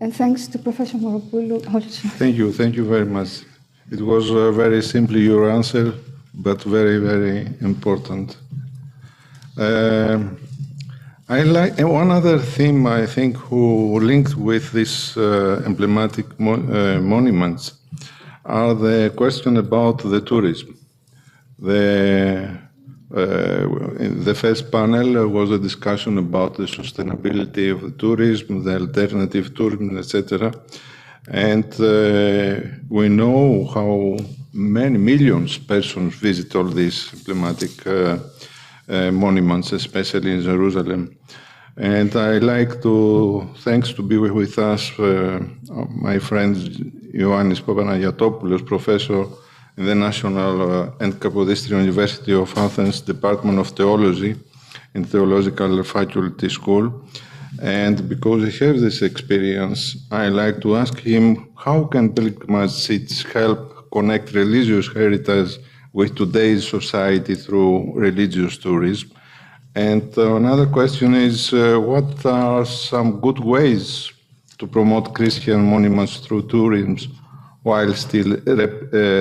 And thanks to Professor Moropoulou also. Thank you very much. It was very simply your answer, but very, very important. I like one other theme, I think, who linked with this emblematic monuments are the question about the tourism. The first panel was a discussion about the sustainability of the tourism, the alternative tourism, etc. And we know how many millions of persons visit all these emblematic monuments, especially in Jerusalem. And I like to, thanks to be with us, my friend Ioannis Papanagiatopoulos, professor in the National and Kapodistrian University of Athens Department of Theology in Theological Faculty School. And because he has this experience, I like to ask him, how can pilgrimage sites help connect religious heritage with today's society through religious tourism? And another question is, what are some good ways to promote Christian monuments through tourism while still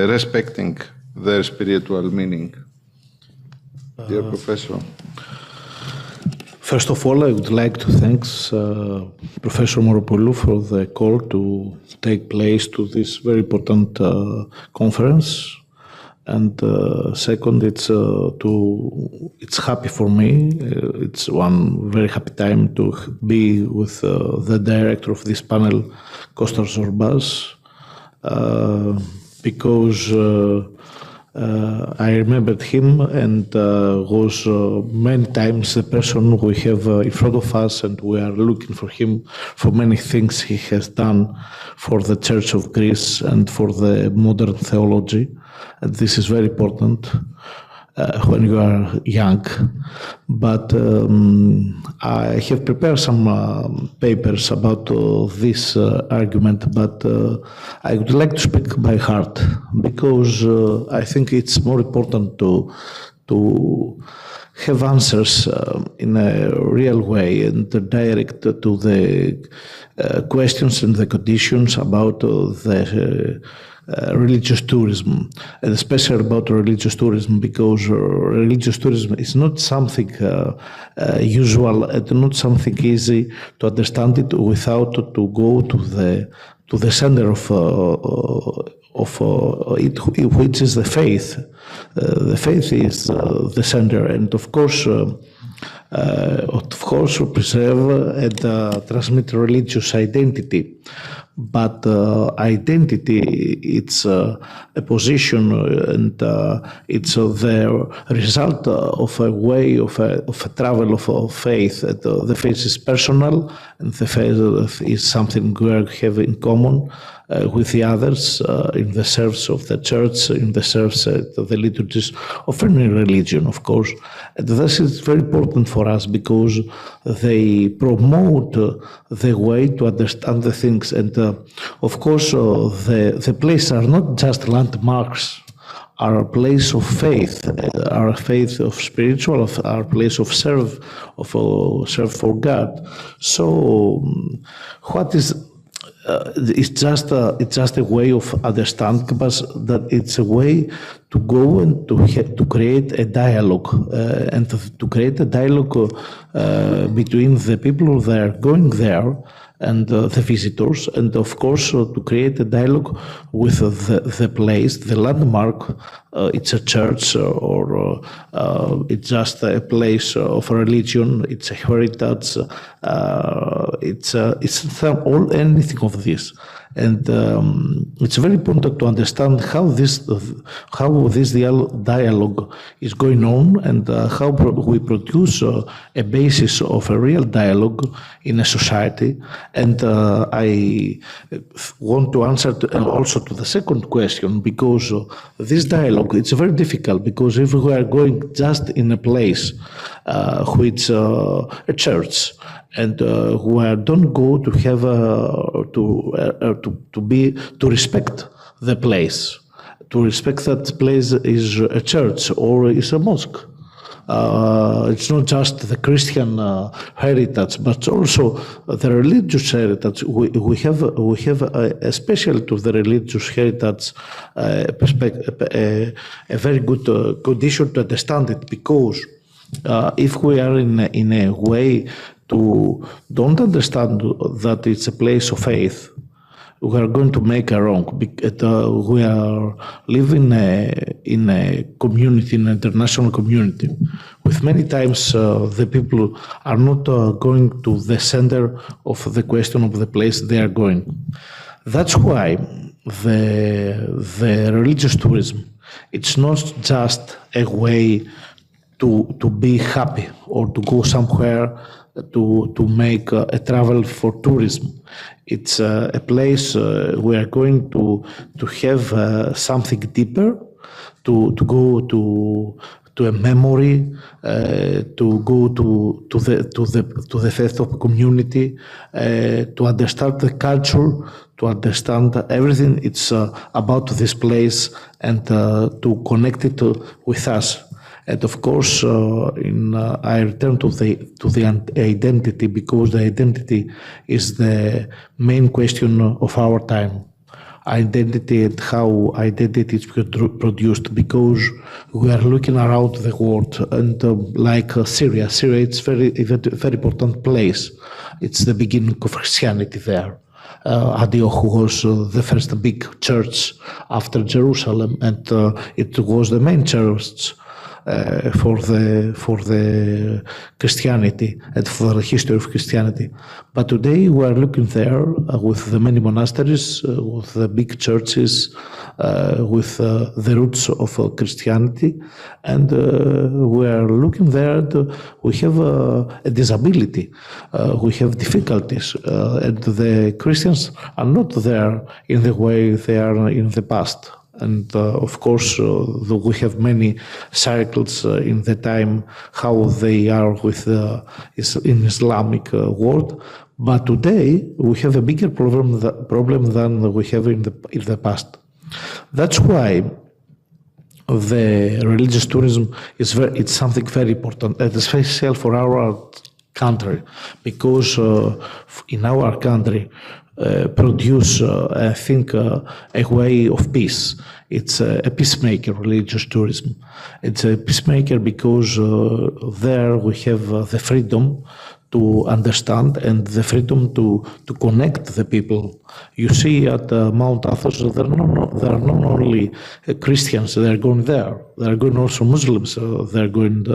respecting their spiritual meaning? Dear Professor. First of all, I would like to thank Professor Moropoulou for the call to take place to this very important conference. And second, it's happy for me. It's one very happy time to be with the director of this panel, Kostas Zorbas, because I remembered him and was many times the person we have in front of us, and we are looking for him for many things he has done for the Church of Greece and for the modern theology. And this is very important when you are young. But I have prepared some papers about this argument, but I would like to speak by heart, because I think it's more important to have answers in a real way and direct to the questions and the conditions about the religious tourism, and especially about religious tourism, because religious tourism is not something usual and not something easy to understand it without to go to the center of it, which is the faith. The faith is the center, and of course preserve and transmit religious identity. But identity, it's a position, and it's the result of a way of a travel of faith. The faith is personal, and the faith is something we have in common with the others in the service of the church, in the service of the liturgies of any religion, of course. And this is very important for us because they promote the way to understand the things. And of course, the places are not just landmarks, are a place of faith, are a faith of spiritual, are a place of serve for God. So, what is? It's just a way of understanding, but that it's a way to go and to create a dialogue and to create a dialogue between the people that are going there and the visitors, and of course to create a dialogue with the place, the landmark. It's a church or it's just a place of religion. It's a heritage. It's anything of this, and it's very important to understand how this dialogue is going on, and how we produce a basis of a real dialogue in a society. And I want to answer also to the second question, because this dialogue, it's very difficult, because if we are going just in a place which a church, and we don't go to have to respect the place, to respect that place is a church or is a mosque. It's not just the Christian heritage, but also the religious heritage. We have especially to the religious heritage a very good condition to understand it, because if we are in a way to don't understand that it's a place of faith, we are going to make a wrong. We are living in a community, in an international community, with many times the people are not going to the center of the question of the place they are going. That's why the religious tourism, it's not just a way to be happy or to go somewhere to make a travel for tourism. It's a place we are going to have something deeper, to go to a memory, to go to the faith of community, to understand the culture, to understand everything. It's about this place, and to connect it with us. And of course, I return to the identity, because the identity is the main question of our time. Identity and how identity is produced, because we are looking around the world, and like Syria, it's very important place. It's the beginning of Christianity there. Antioch was the first big church after Jerusalem, and it was the main church for the Christianity and for the history of Christianity. But today we are looking there with the many monasteries, with the big churches, with the roots of Christianity, and we are looking there. We have a disability, we have difficulties, and the Christians are not there in the way they are in the past. And of course, we have many cycles in the time how they are with in Islamic world. But today we have a bigger problem than we have in the past. That's why the religious tourism it's something very important, and especially for our country, because in our country. Produce, I think, a way of peace. It's a peacemaker, religious tourism. It's a peacemaker because there we have the freedom to understand and the freedom to connect the people. You see at Mount Athos, there are not only Christians, they are going there. There are going also Muslims, they are going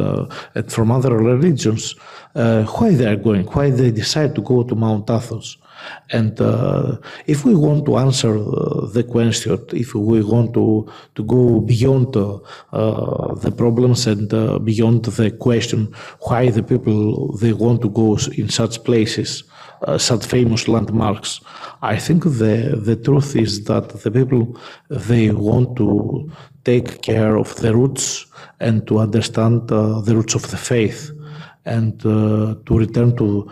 from other religions. Why they are going? Why they decide to go to Mount Athos? And if we want to answer the question, if we want to go beyond the problems and beyond the question why the people they want to go in such places, such famous landmarks, I think the truth is that the people they want to take care of the roots and to understand the roots of the faith and to return to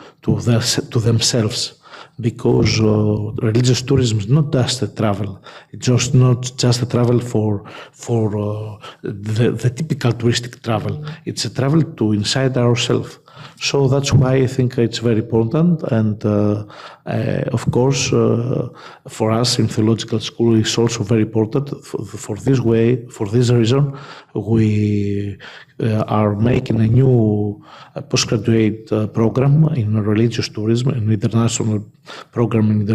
themselves. Because religious tourism is not just a travel; it's just not just a travel for the typical touristic travel. It's a travel to inside ourselves. So that's why I think it's very important. And of course, for us in theological school, it's also very important. For this reason, we are making a new postgraduate program in religious tourism, an international program in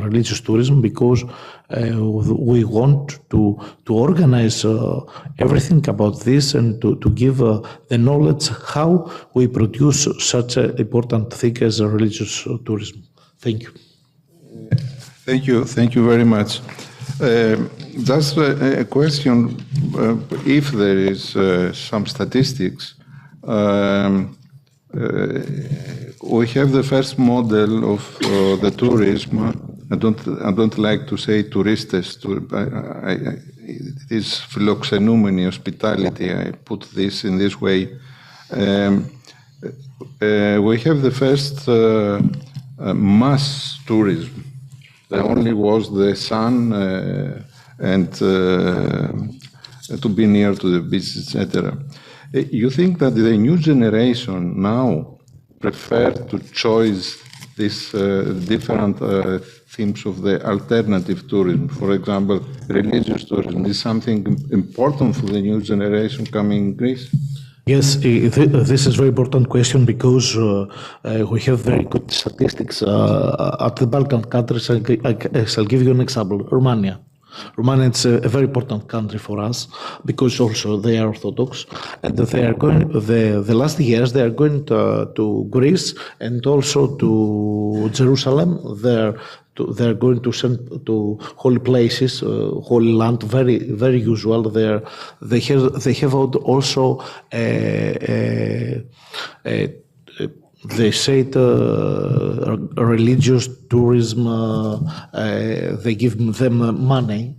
religious tourism, because we want to organize everything about this and to give the knowledge how we produce such an important thing as a religious tourism. Thank you. Thank you very much. Just a question, if there is some statistics, we have the first model of the tourism. I don't like to say touristes. It is philoxenumeni, hospitality. I put this in this way. We have the first mass tourism. There only was the sun and to be near to the beach, etc. You think that the new generation now prefer to choose these different themes of the alternative tourism? For example, religious tourism is something important for the new generation coming in Greece? Yes, this is a very important question because we have very good statistics at the Balkan countries. I'll give you an example. Romania. Romania is a very important country for us because also they are Orthodox, and they are going. The last years they are going to Greece and also to Jerusalem. They're going to send to holy places, holy land. Very usual. They have also they say religious tourism. They give them money,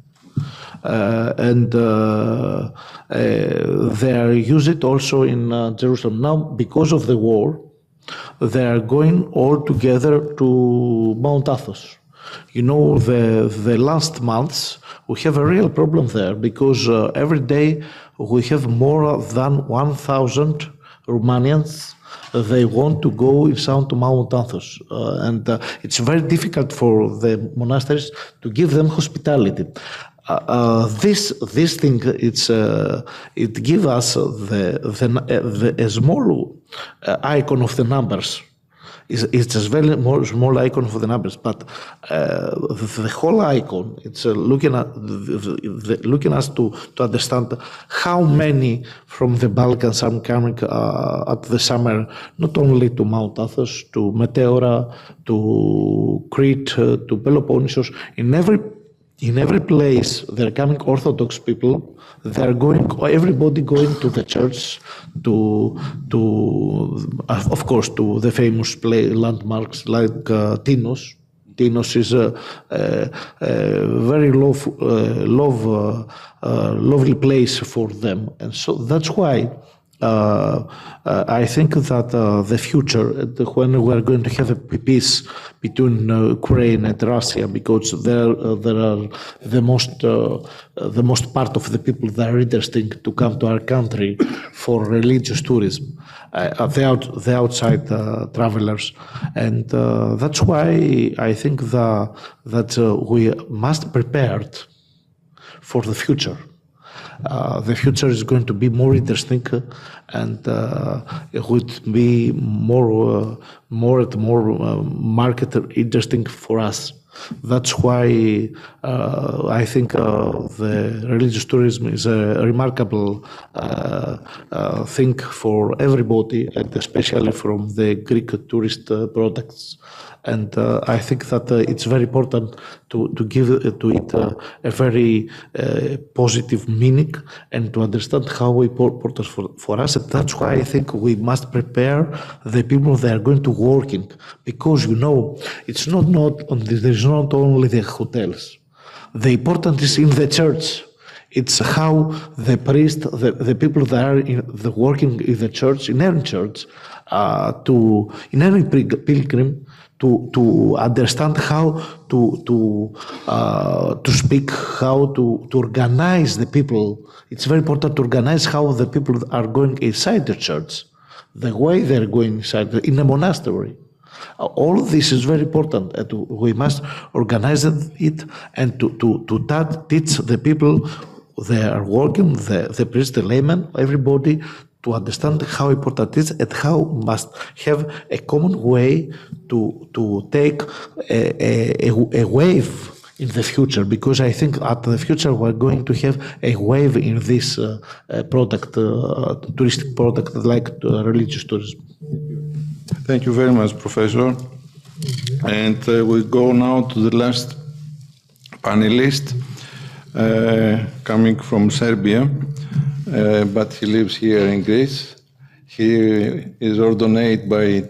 and they use it also in Jerusalem. Now, because of the war, they are going all together to Mount Athos. You know, the last months we have a real problem there because every day we have more than 1,000 Romanians. They want to go inside to Mount Athos, and it's very difficult for the monasteries to give them hospitality. This thing it gives us a small icon of the numbers. it's a very more small icon for the numbers, but the whole icon, it's looking us to understand how many from the Balkans are coming at the summer, not only to Mount Athos, to Meteora, to Crete, to Peloponnesus. In every place, they're coming Orthodox people. They're going, everybody going to the church, of course, to the famous landmarks like Tinos. Tinos is a very lovely place for them, and so that's why I think that the future, when we are going to have a peace between Ukraine and Russia, because there are the most part of the people that are interested to come to our country for religious tourism, the outside travelers, and that's why I think that we must prepare for the future. The future is going to be more interesting, and it would be more market interesting for us. That's why I think the religious tourism is a remarkable thing for everybody, and especially from the Greek tourist products. And I think that it's very important to give to it a very positive meaning and to understand how important for us. And that's why I think we must prepare the people that are going to working, because it's not there's not only the hotels. The important is in the church. It's how the priest, the people that are working in the church, in any church, in any pilgrim, to understand how to speak, how to organize the people. It's very important to organize how the people are going inside the church, the way they're going inside in a monastery. All of this is very important. We must organize it and to teach the people they are working, the priest, the layman, everybody, to understand how important it is and how must have a common way to take a wave in the future, because I think at the future we're going to have a wave in this touristic product like religious tourism. Thank you very much, Professor. And we go now to the last panelist, coming from Serbia, but he lives here in Greece. He is ordained by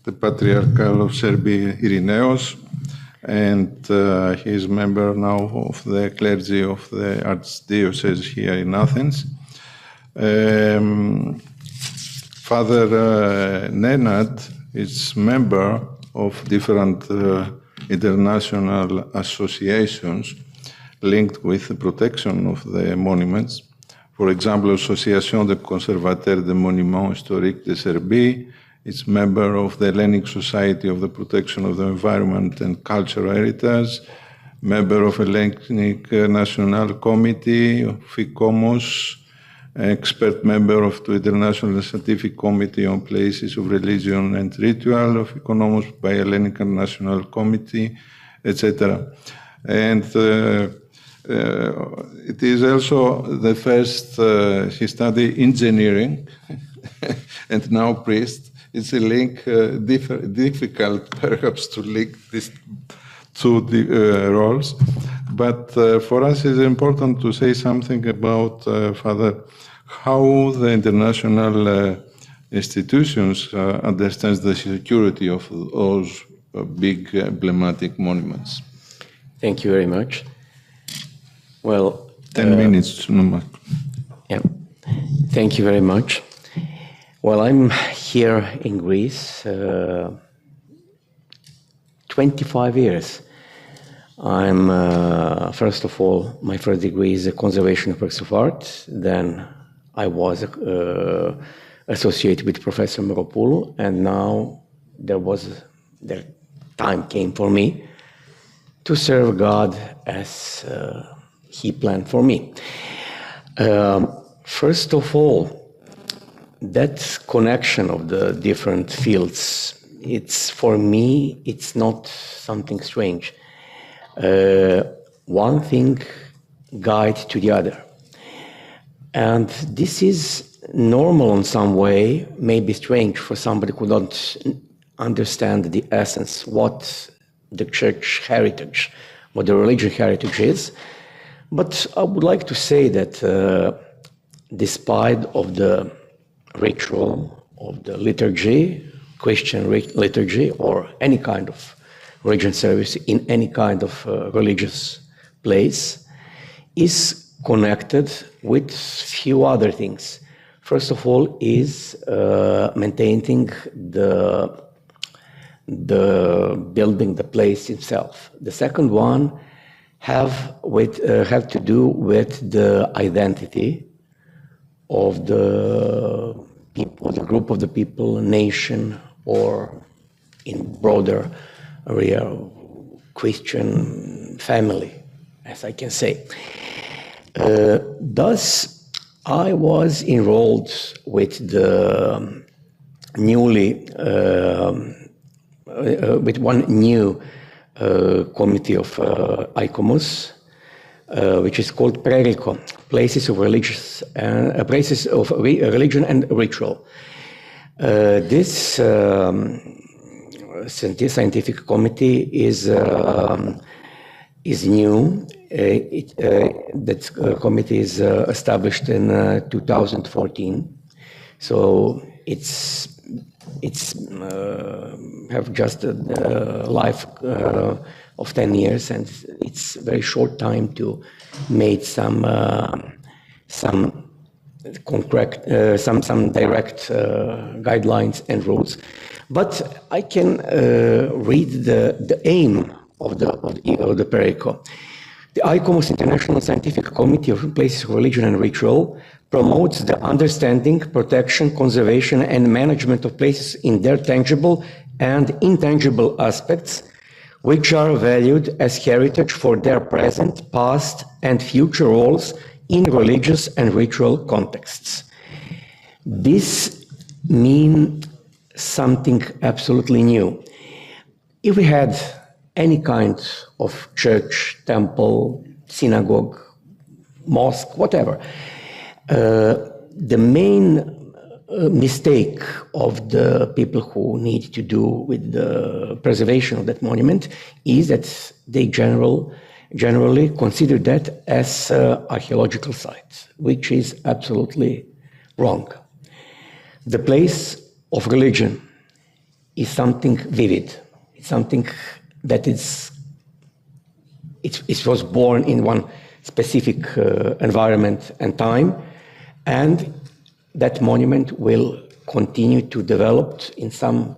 the Patriarchal of Serbia, Irenaeus, and he is member now of the clergy of the Archdiocese here in Athens. Father Nenad is member of different international associations linked with the protection of the monuments. For example, Association de Conservateurs des Monuments Historiques de Serbie is member of the Hellenic Society of the Protection of the Environment and Cultural Heritage, member of Hellenic National Committee of ICOMOS, expert member of the International Scientific Committee on Places of Religion and Ritual of ICONOMOS by Hellenic National Committee, etc. And it is also the first, he studied engineering and now priest. It's a link, difficult perhaps to link these two roles, but for us it's important to say something about, Father, how the international institutions understand the security of those big emblematic monuments. Thank you very much. Well, 10 minutes, no more. Yeah, thank you very much. Well, I'm here in Greece 25 years. I'm, first of all, my first degree is conservation of works of art. Then I was associated with Professor Meropoulou, and now the time came for me to serve God as He planned for me. First of all, that connection of the different fields it's for me, it's not something strange. One thing guides to the other. And this is normal in some way, maybe strange for somebody who don't understand the essence, what the church heritage, what the religion heritage is. But I would like to say that despite of the ritual, of the liturgy, Christian liturgy, or any kind of religion service in any kind of religious place, is connected with few other things. First of all is maintaining the building, the place itself. The second one have to do with the identity of the people, the group of the people, nation, or in broader area, Christian family, as I can say. Thus, I was enrolled with the with one new committee of ICOMOS, which is called PRERICO, Places of Religion and Ritual. This scientific committee is new. That committee is established in 2014, so it's have just a life of 10 years, and it's a very short time to make some concrete, some direct guidelines and rules. But I can read the aim of the PRERICO. The ICOMOS International Scientific Committee of Places of Religion and Ritual promotes the understanding, protection, conservation, and management of places in their tangible and intangible aspects, which are valued as heritage for their present, past, and future roles in religious and ritual contexts. This means something absolutely new. If we had any kind of church, temple, synagogue, mosque, whatever, the main mistake of the people who need to do with the preservation of that monument is that they generally consider that as archaeological site, which is absolutely wrong. The place of religion is something vivid. It's something that it was born in one specific environment and time, and that monument will continue to develop in some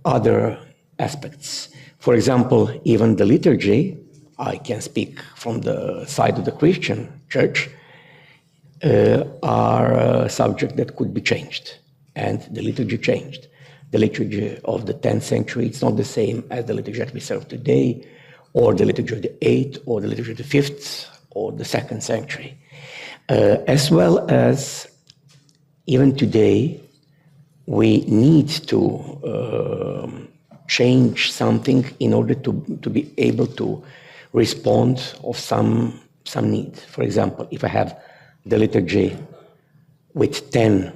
other aspects. For example, even the liturgy, I can speak from the side of the Christian church, are a subject that could be changed, and the liturgy changed. The liturgy of the 10th century, it's not the same as the liturgy that we serve today, or the liturgy of the 8th, or the liturgy of the 5th, or the 2nd century. As well as, even today, we need to change something in order to be able to respond of some need. For example, if I have the liturgy with 10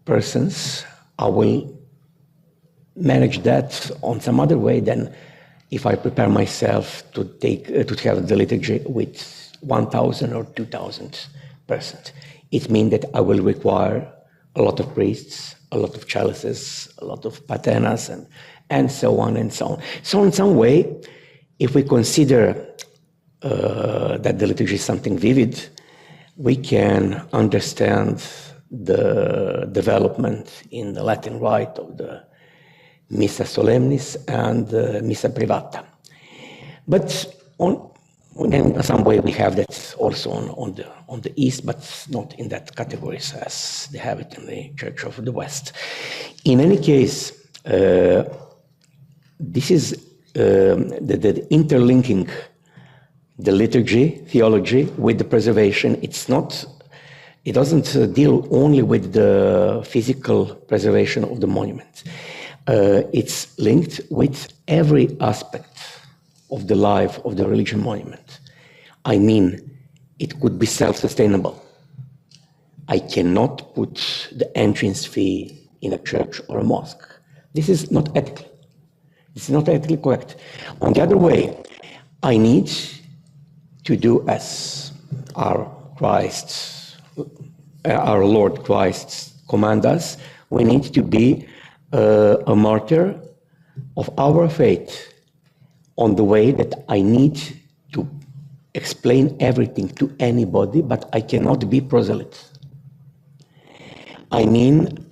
persons, I will manage that on some other way than if I prepare myself to have the liturgy with 1,000 or 2,000 persons. It means that I will require a lot of priests, a lot of chalices, a lot of patenas, and so on and so on. So in some way, if we consider that the liturgy is something vivid, we can understand the development in the Latin rite of the Missa Solemnis and Missa Privata. But in some way we have that also on the East, but not in that categories as they have it in the Church of the West. In any case, this is the interlinking the liturgy, theology, with the preservation. It doesn't deal only with the physical preservation of the monument. it's linked with every aspect of the life of the religion monument. I mean, it could be self-sustainable. I cannot put the entrance fee in a church or a mosque. This is not ethical. It's not ethically correct. On the other way, I need to do as our Lord Christ command us. We need to be a martyr of our faith on the way that I need to explain everything to anybody, but I cannot be proselyte. I mean,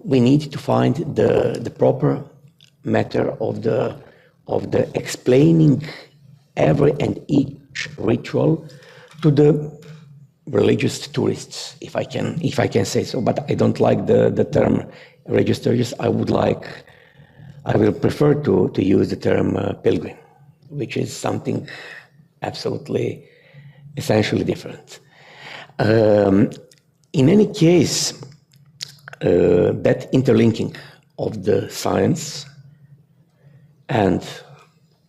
we need to find the proper matter of the explaining every and each ritual to the religious tourists, if I can say so. But I don't like the term religious tourists. I will prefer to use the term pilgrim, which is something absolutely, essentially different. In any case, that interlinking of the science and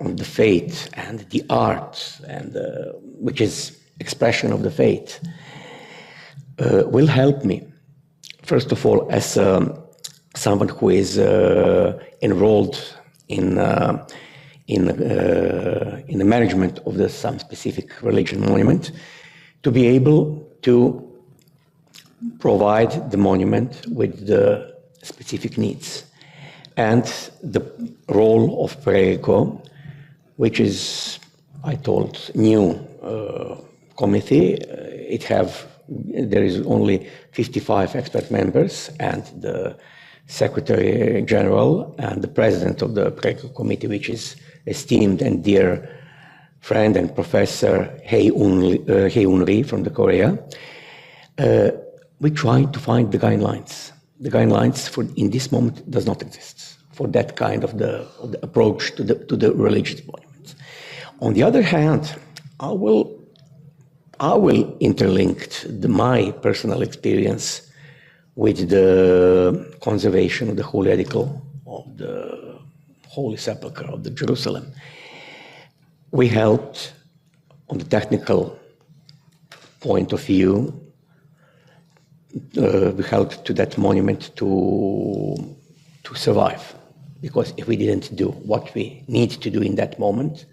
of the faith and the art, and which is expression of the faith, will help me. First of all, as someone who is enrolled in the management of some specific religion monument, to be able to provide the monument with the specific needs. And the role of PREGO, which is, I told, new committee. There is only 55 expert members, and the Secretary General and the President of the PREGO committee, which is esteemed and dear friend and Professor Hae-Un Ri from the Korea. We try to find the guidelines. The guidelines in this moment does not exist for that kind of the approach to the religious monuments. On the other hand, I will interlink my personal experience with the conservation of the holy edicle of the Holy Sepulchre of the Jerusalem. We helped, on the technical point of view, we helped to that monument to survive, because if we didn't do what we need to do in that moment,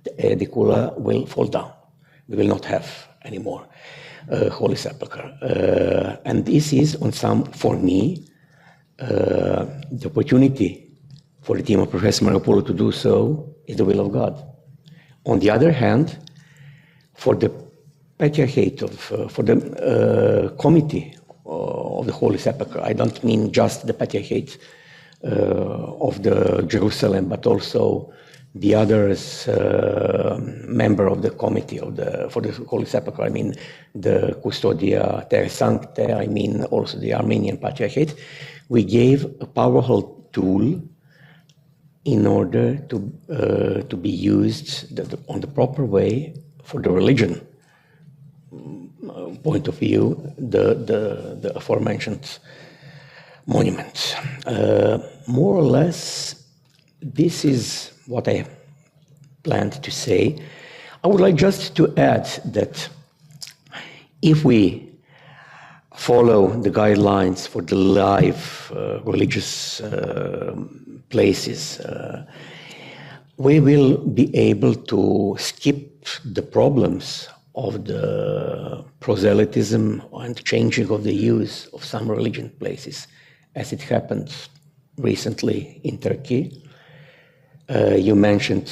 the edicula will fall down. We will not have any more Holy Sepulchre. And this is, for me, the opportunity for the team of Professor Maropoulou to do so is the will of God. On the other hand, for the Patriarchate for the committee of the Holy Sepulchre, I don't mean just the Patriarchate of the Jerusalem, but also the others member of the committee for the Holy Sepulchre. I mean the Custodia Terrae Sanctae, I mean also the Armenian Patriarchate. We gave a powerful tool in order to be used on the proper way for the religion point of view, the aforementioned monument. More or less, this is what I planned to say. I would like just to add that if we follow the guidelines for the live religious places, we will be able to skip the problems of the proselytism and changing of the use of some religion places, as it happened recently in Turkey. You mentioned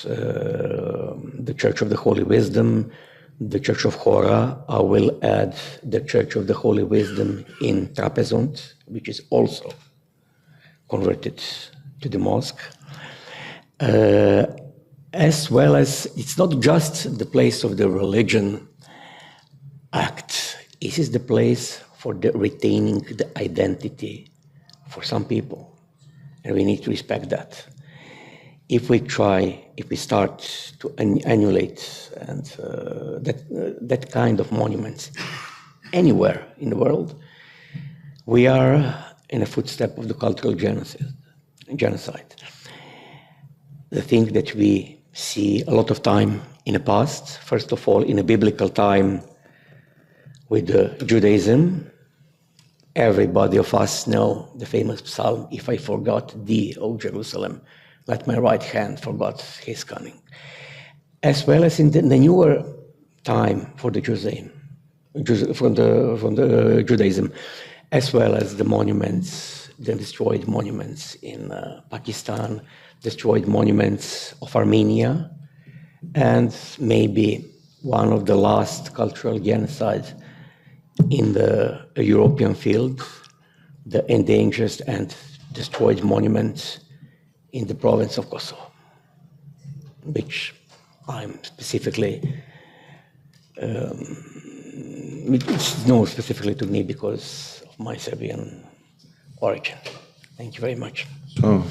the Church of the Holy Wisdom, the Church of Hora. I will add the Church of the Holy Wisdom in Trapezond, which is also converted to the mosque. As well as, it's not just the place of the religion act, it is the place for the retaining the identity for some people, and we need to respect that. If we start to emulate and that kind of monuments anywhere in the world, we are in a footstep of the cultural genocide. The thing that we see a lot of time in the past, first of all, in a biblical time with Judaism. Everybody of us know the famous psalm, "If I forgot thee, O Jerusalem, let my right hand forget his cunning." As well as in the newer time for the Judaism, as well as the monuments, the destroyed monuments in Pakistan, destroyed monuments of Armenia, and maybe one of the last cultural genocides in the European field, the endangered and destroyed monuments in the province of Kosovo, which I'm specifically, it's known specifically to me because of my Serbian origin. Thank you very much. So,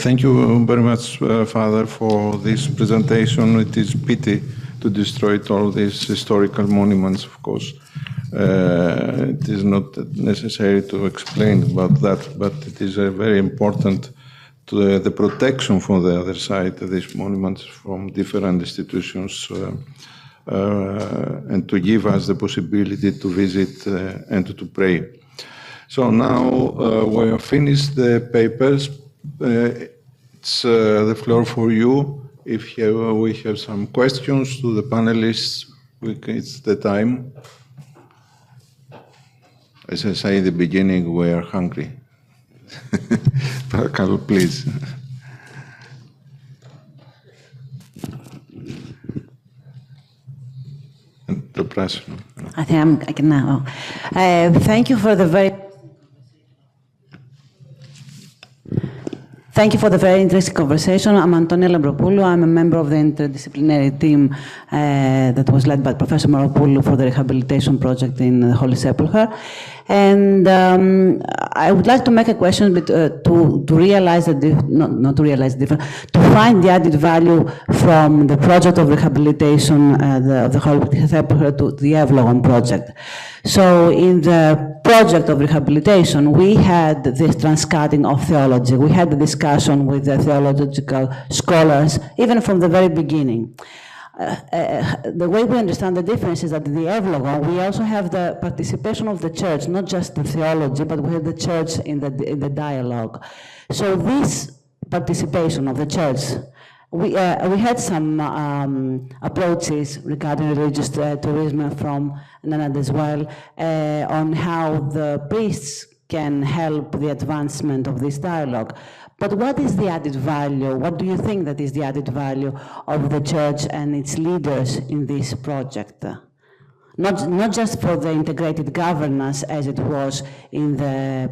thank you very much, Father, for this presentation. It is pity to destroy all these historical monuments, of course. It is not necessary to explain about that, but it is very important to the protection from the other side of these monuments from different institutions and to give us the possibility to visit and to pray. So now we have finished the papers. It's the floor for you. If we have some questions to the panelists, it's the time. As I say in the beginning, we are hungry. Carl, please. I think I can now. Thank you for the very interesting conversation. I'm Antonia Lambropoulou. I'm a member of the interdisciplinary team that was led by Professor Maropoulou for the rehabilitation project in the Holy Sepulchre. And I would like to make a question to realize that, not to realize different, to find the added value from the project of rehabilitation of the Holy Sepulchre to the Evlogon project. So in the project of rehabilitation, we had this transcutting of theology. We had the discussion with the theological scholars, even from the very beginning. The way we understand the difference is that in the Evlogon, we also have the participation of the church, not just the theology, but we have the church in the dialogue. So this participation of the church, we had some approaches regarding religious tourism from Nanad as well, on how the priests can help the advancement of this dialogue. But what is the added value? What do you think that is the added value of the church and its leaders in this project? Not just for the integrated governance as it was in the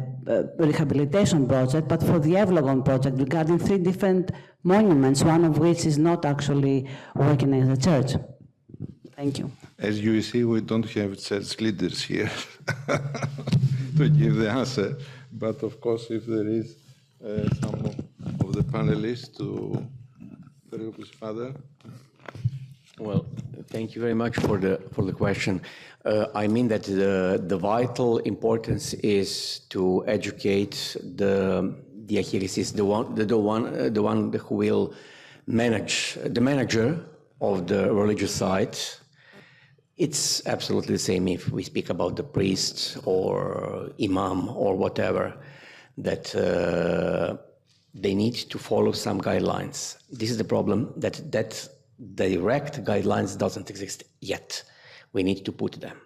rehabilitation project, but for the Evlogon project regarding 3 different monuments, one of which is not actually working as a church. Thank you. As you see, we don't have church leaders here to give the answer. But of course, if there is some of the panelists to Father. Well, thank you very much for the question. I mean that the vital importance is to educate the hieresis, the one who will manage, the manager of the religious site. It's absolutely the same if we speak about the priest or imam or whatever, that they need to follow some guidelines. This is the problem, that direct guidelines doesn't exist yet. We need to put them.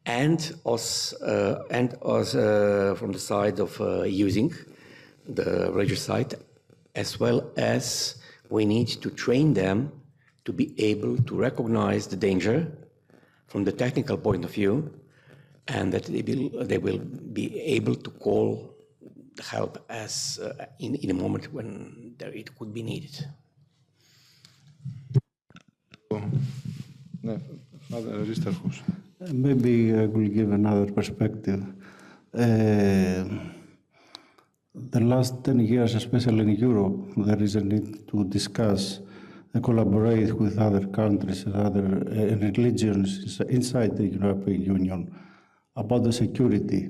And us from the side of using the religious site, as well as we need to train them to be able to recognize the danger from the technical point of view, and that they will be able to call help as in a moment when it could be needed. Maybe I will give another perspective. The last 10 years, especially in Europe, there is a need to discuss collaborate with other countries and other religions inside the European Union about the security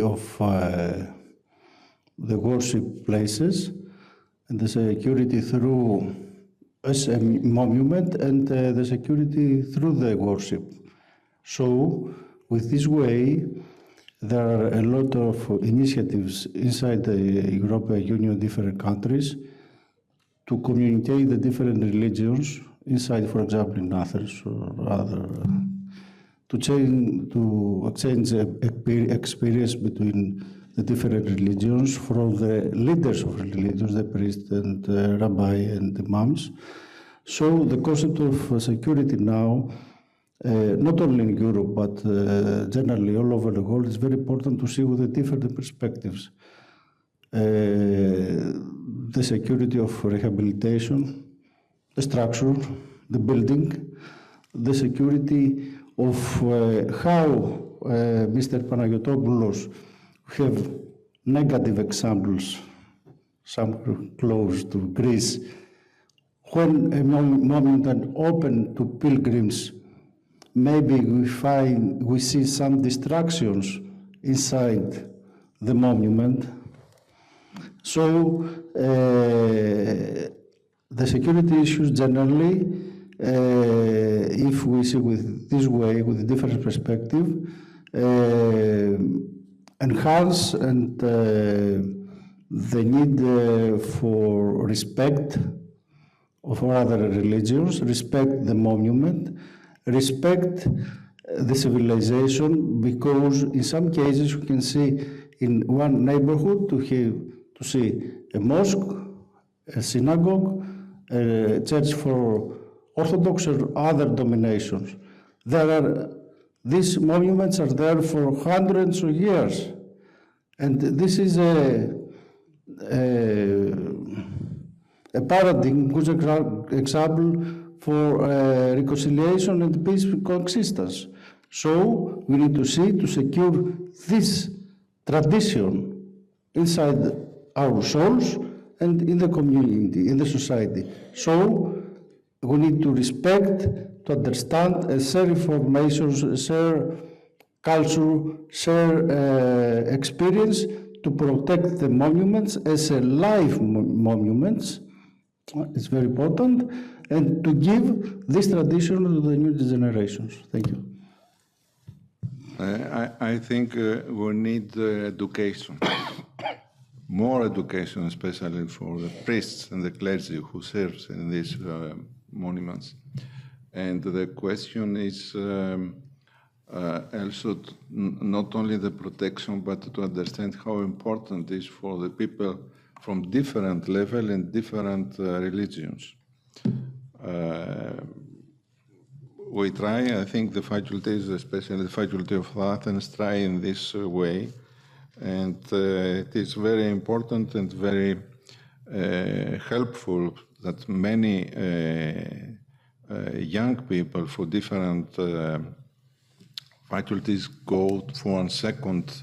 of the worship places and the security through as a monument and the security through the worship. So, with this way, there are a lot of initiatives inside the European Union, different countries, to communicate the different religions inside, for example, in Athens or other, to exchange experience between the different religions from the leaders of religions, the priests and rabbi and imams. So the concept of security now, not only in Europe, but generally all over the world, is very important to see with the different perspectives. The security of rehabilitation, the structure, the building, the security of how Mr. Panagotopoulos have negative examples, some close to Greece, when a monument open to pilgrims, maybe we see some distractions inside the monument. So the security issues generally, if we see with this way, with a different perspective, enhance and the need for respect of other religions, respect the monument, respect the civilization, because in some cases you can see in one neighborhood to see a mosque, a synagogue, a church for Orthodox or other denominations. These monuments are there for hundreds of years, and this is a paradigm, good example for reconciliation and peaceful coexistence. So we need to see to secure this tradition inside our souls and in the community, in the society. So we need to respect, to understand, and share information, share culture, share experience, to protect the monuments as a live monuments. It's very important, and to give this tradition to the new generations. Thank you. I think we need education, more education, especially for the priests and the clergy who serves in these monuments. And the question is also not only the protection, but to understand how important it is for the people from different level and different religions. We try, I think the faculties, especially the Faculty of Athens, try in this way, and it is very important and very helpful that many young people for different faculties go for a second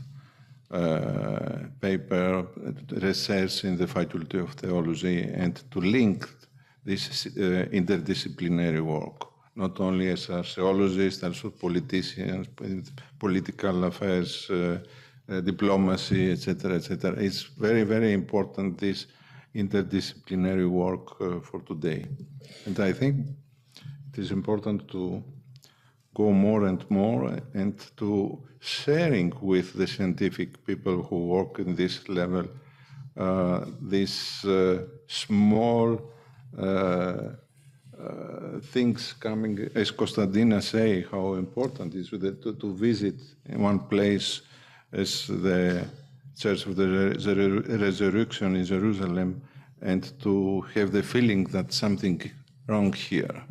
paper research in the Faculty of Theology, and to link this interdisciplinary work, not only as archaeologists, also politicians, political affairs, diplomacy, etc., etc. It's very, very important, this interdisciplinary work for today. And I think it is important to go more and more and to sharing with the scientific people who work in this level these small things coming, as Konstantina say, how important it is to visit in one place as the Church of the Resurrection in Jerusalem, and to have the feeling that something wrong here.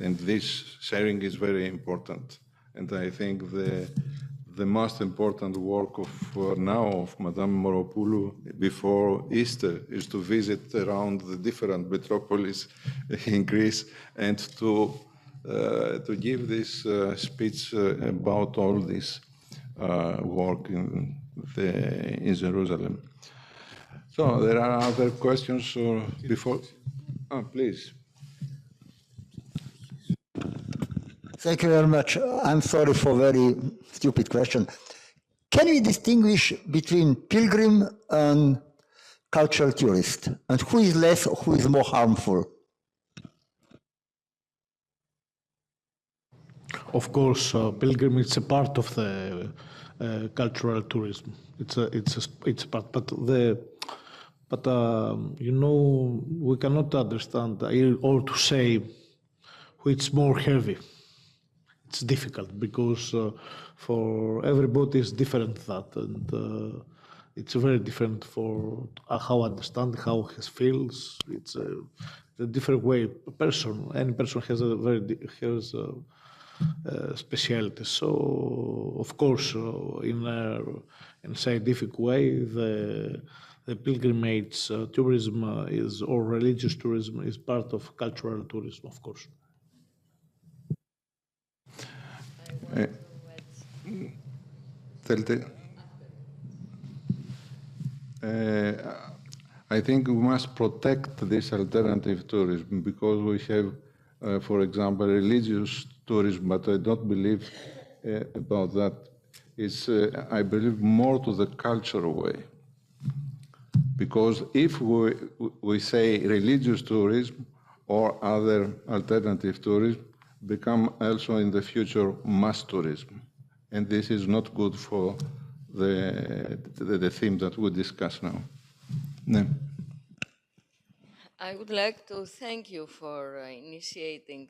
And this sharing is very important. And I think the most important work of now of Madame Moropoulou before Easter is to visit around the different metropolis in Greece and to give this speech about all this work in Jerusalem. So there are other questions before? Please. Thank you very much. I'm sorry for very stupid question. Can we distinguish between pilgrim and cultural tourist? And who is less or who is more harmful? Of course, pilgrimage is a part of the cultural tourism. It's a part, but you know, we cannot understand or to say which more heavy. It's difficult because for everybody it's different that, and it's very different for how understand, how he feels. It's a different way. Any person has specialty. So of course, in a scientific way, the pilgrimage tourism or religious tourism is part of cultural tourism, of course. I think we must protect this alternative tourism because we have, for example, religious tourism, but I don't believe about that. It's, I believe, more to the cultural way. Because if we say religious tourism or other alternative tourism, become also in the future mass tourism. And this is not good for the theme that we discuss now. No. I would like to thank you for initiating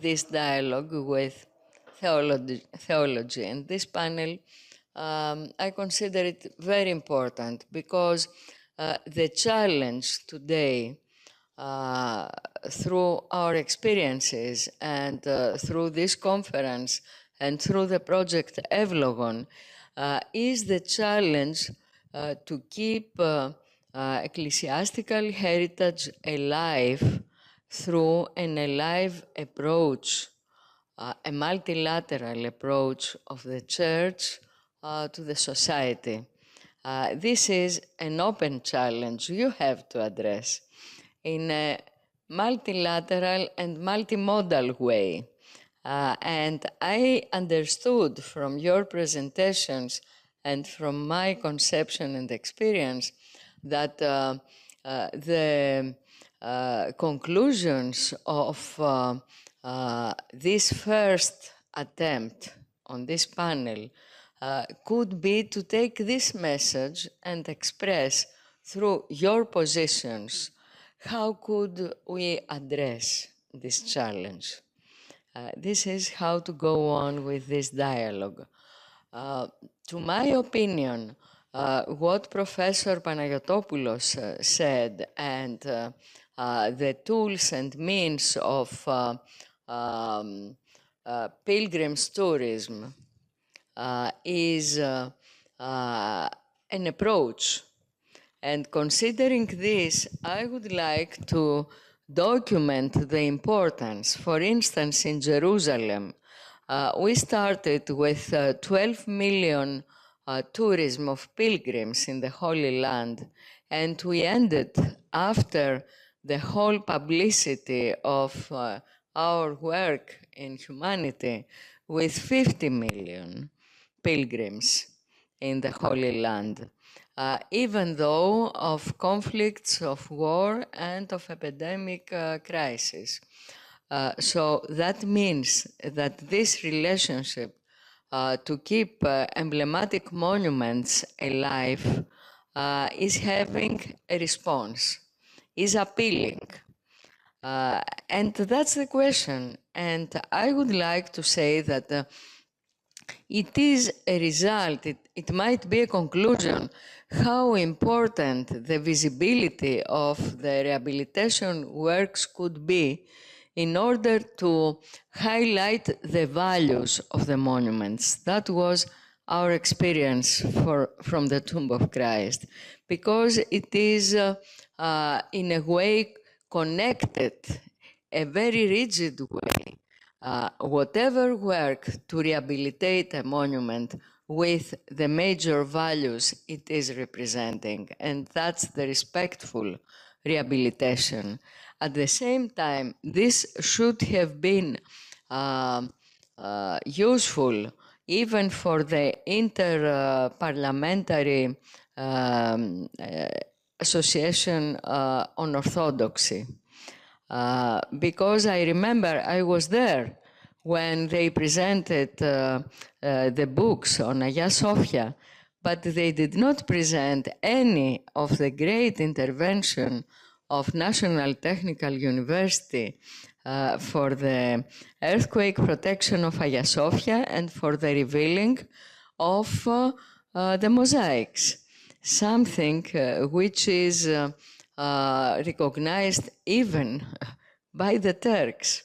this dialogue with theology. And this panel, I consider it very important because the challenge today through our experiences and through this conference and through the project Evlogon is the challenge to keep ecclesiastical heritage alive through an alive approach, a multilateral approach of the Church to the society. This is an open challenge you have to address in a multilateral and multimodal way. And I understood from your presentations and from my conception and experience that the conclusions of this first attempt on this panel could be to take this message and express through your positions how could we address this challenge. This is how to go on with this dialogue. To my opinion, what Professor Panayotopoulos said and the tools and means of pilgrims tourism is an approach. And considering this, I would like to document the importance. For instance, in Jerusalem, we started with 12 million tourism of pilgrims in the Holy Land, and we ended after the whole publicity of our work in humanity with 50 million pilgrims in the Holy Land. Even though of conflicts, of war, and of epidemic crisis. So that means that this relationship to keep emblematic monuments alive is having a response, is appealing. And that's the question. And I would like to say that it is a result, it might be a conclusion, how important the visibility of the rehabilitation works could be in order to highlight the values of the monuments. That was our experience from the Tomb of Christ, because it is in a way connected, a very rigid way. Whatever work to rehabilitate a monument with the major values it is representing, and that's the respectful rehabilitation. At the same time, this should have been useful even for the inter-parliamentary association on orthodoxy. Because I remember I was there when they presented the books on Hagia Sophia, but they did not present any of the great intervention of National Technical University for the earthquake protection of Hagia Sophia and for the revealing of the mosaics, something which is recognized even by the Turks.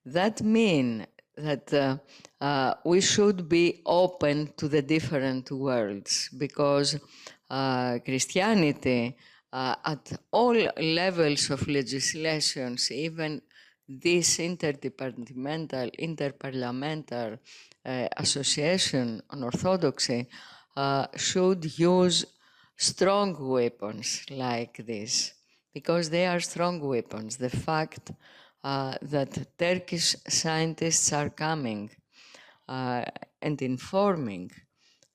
That means that we should be open to the different worlds, because Christianity at all levels of legislations, even this interparliamentary association on orthodoxy, should use strong weapons like this, because they are strong weapons. The fact that Turkish scientists are coming and informing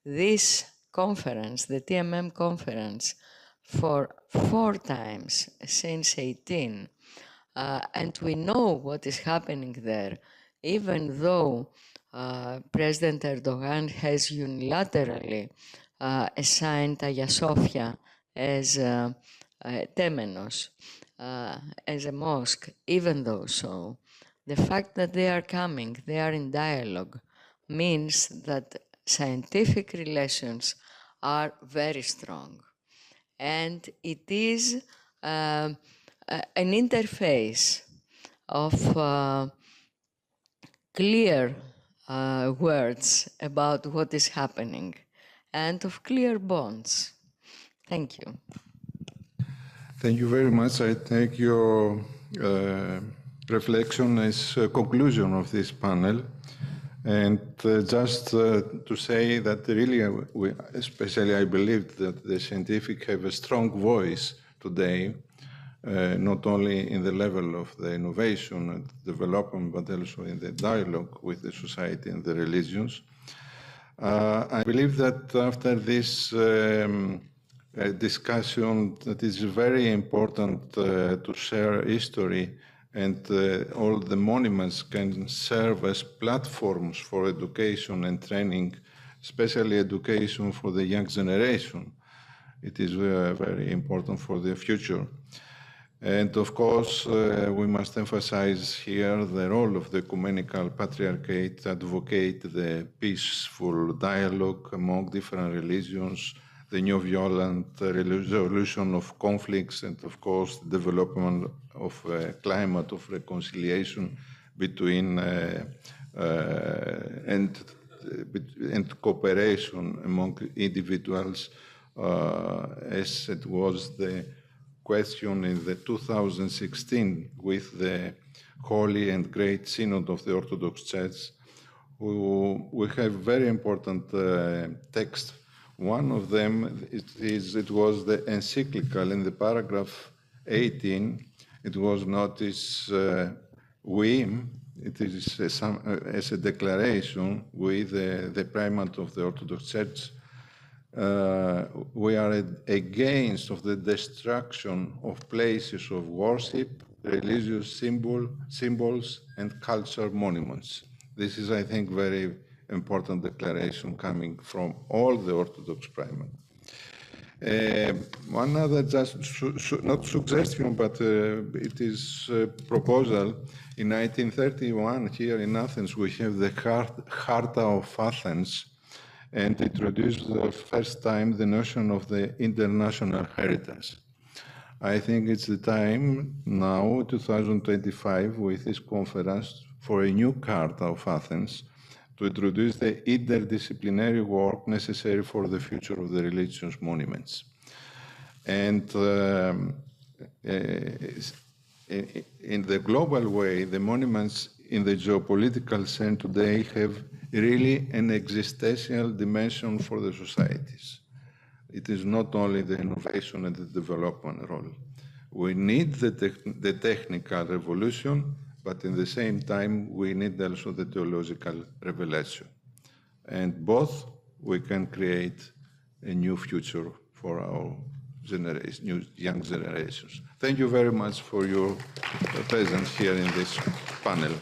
this conference, the TMM conference, for 4 times since 18, and we know what is happening there, even though President Erdogan has unilaterally assigned Hagia Sophia as temenos, as a mosque. Even though so, the fact that they are coming, they are in dialogue, means that scientific relations are very strong. And it is an interface of clear words about what is happening and of clear bonds. Thank you. Thank you very much. I take your reflection as a conclusion of this panel. And just to say that really, especially I believe that the scientific have a strong voice today, not only in the level of the innovation and development, but also in the dialogue with the society and the religions. I believe that after this discussion, that is very important to share history, and all the monuments can serve as platforms for education and training, especially education for the young generation. It is very important for the future. And of course, we must emphasize here the role of the ecumenical patriarchate to advocate the peaceful dialogue among different religions, the non-violent resolution of conflicts, and of course, the development of a climate of reconciliation between and cooperation among individuals, as it was the question in the 2016 with the Holy and Great Synod of the Orthodox Church. We have very important text. One of them it was the encyclical. In the paragraph 18, it was noticed it is as a declaration with the primate of the Orthodox Church. We are against of the destruction of places of worship, religious symbols, and cultural monuments. This is, I think, very important declaration coming from all the Orthodox primates. One other, just not suggestion, but it is a proposal. In 1931, here in Athens, we have the Charta of Athens, and introduced the first time the notion of the international heritage. I think it's the time now, 2025, with this conference, for a new Charta of Athens to introduce the interdisciplinary work necessary for the future of the religious monuments. And in the global way, the monuments in the geopolitical sense today have really an existential dimension for the societies. It is not only the innovation and the development role. We need the technical revolution, but in the same time, we need also the theological revelation. And both we can create a new future for our generation, young generations. Thank you very much for your presence here in this panel.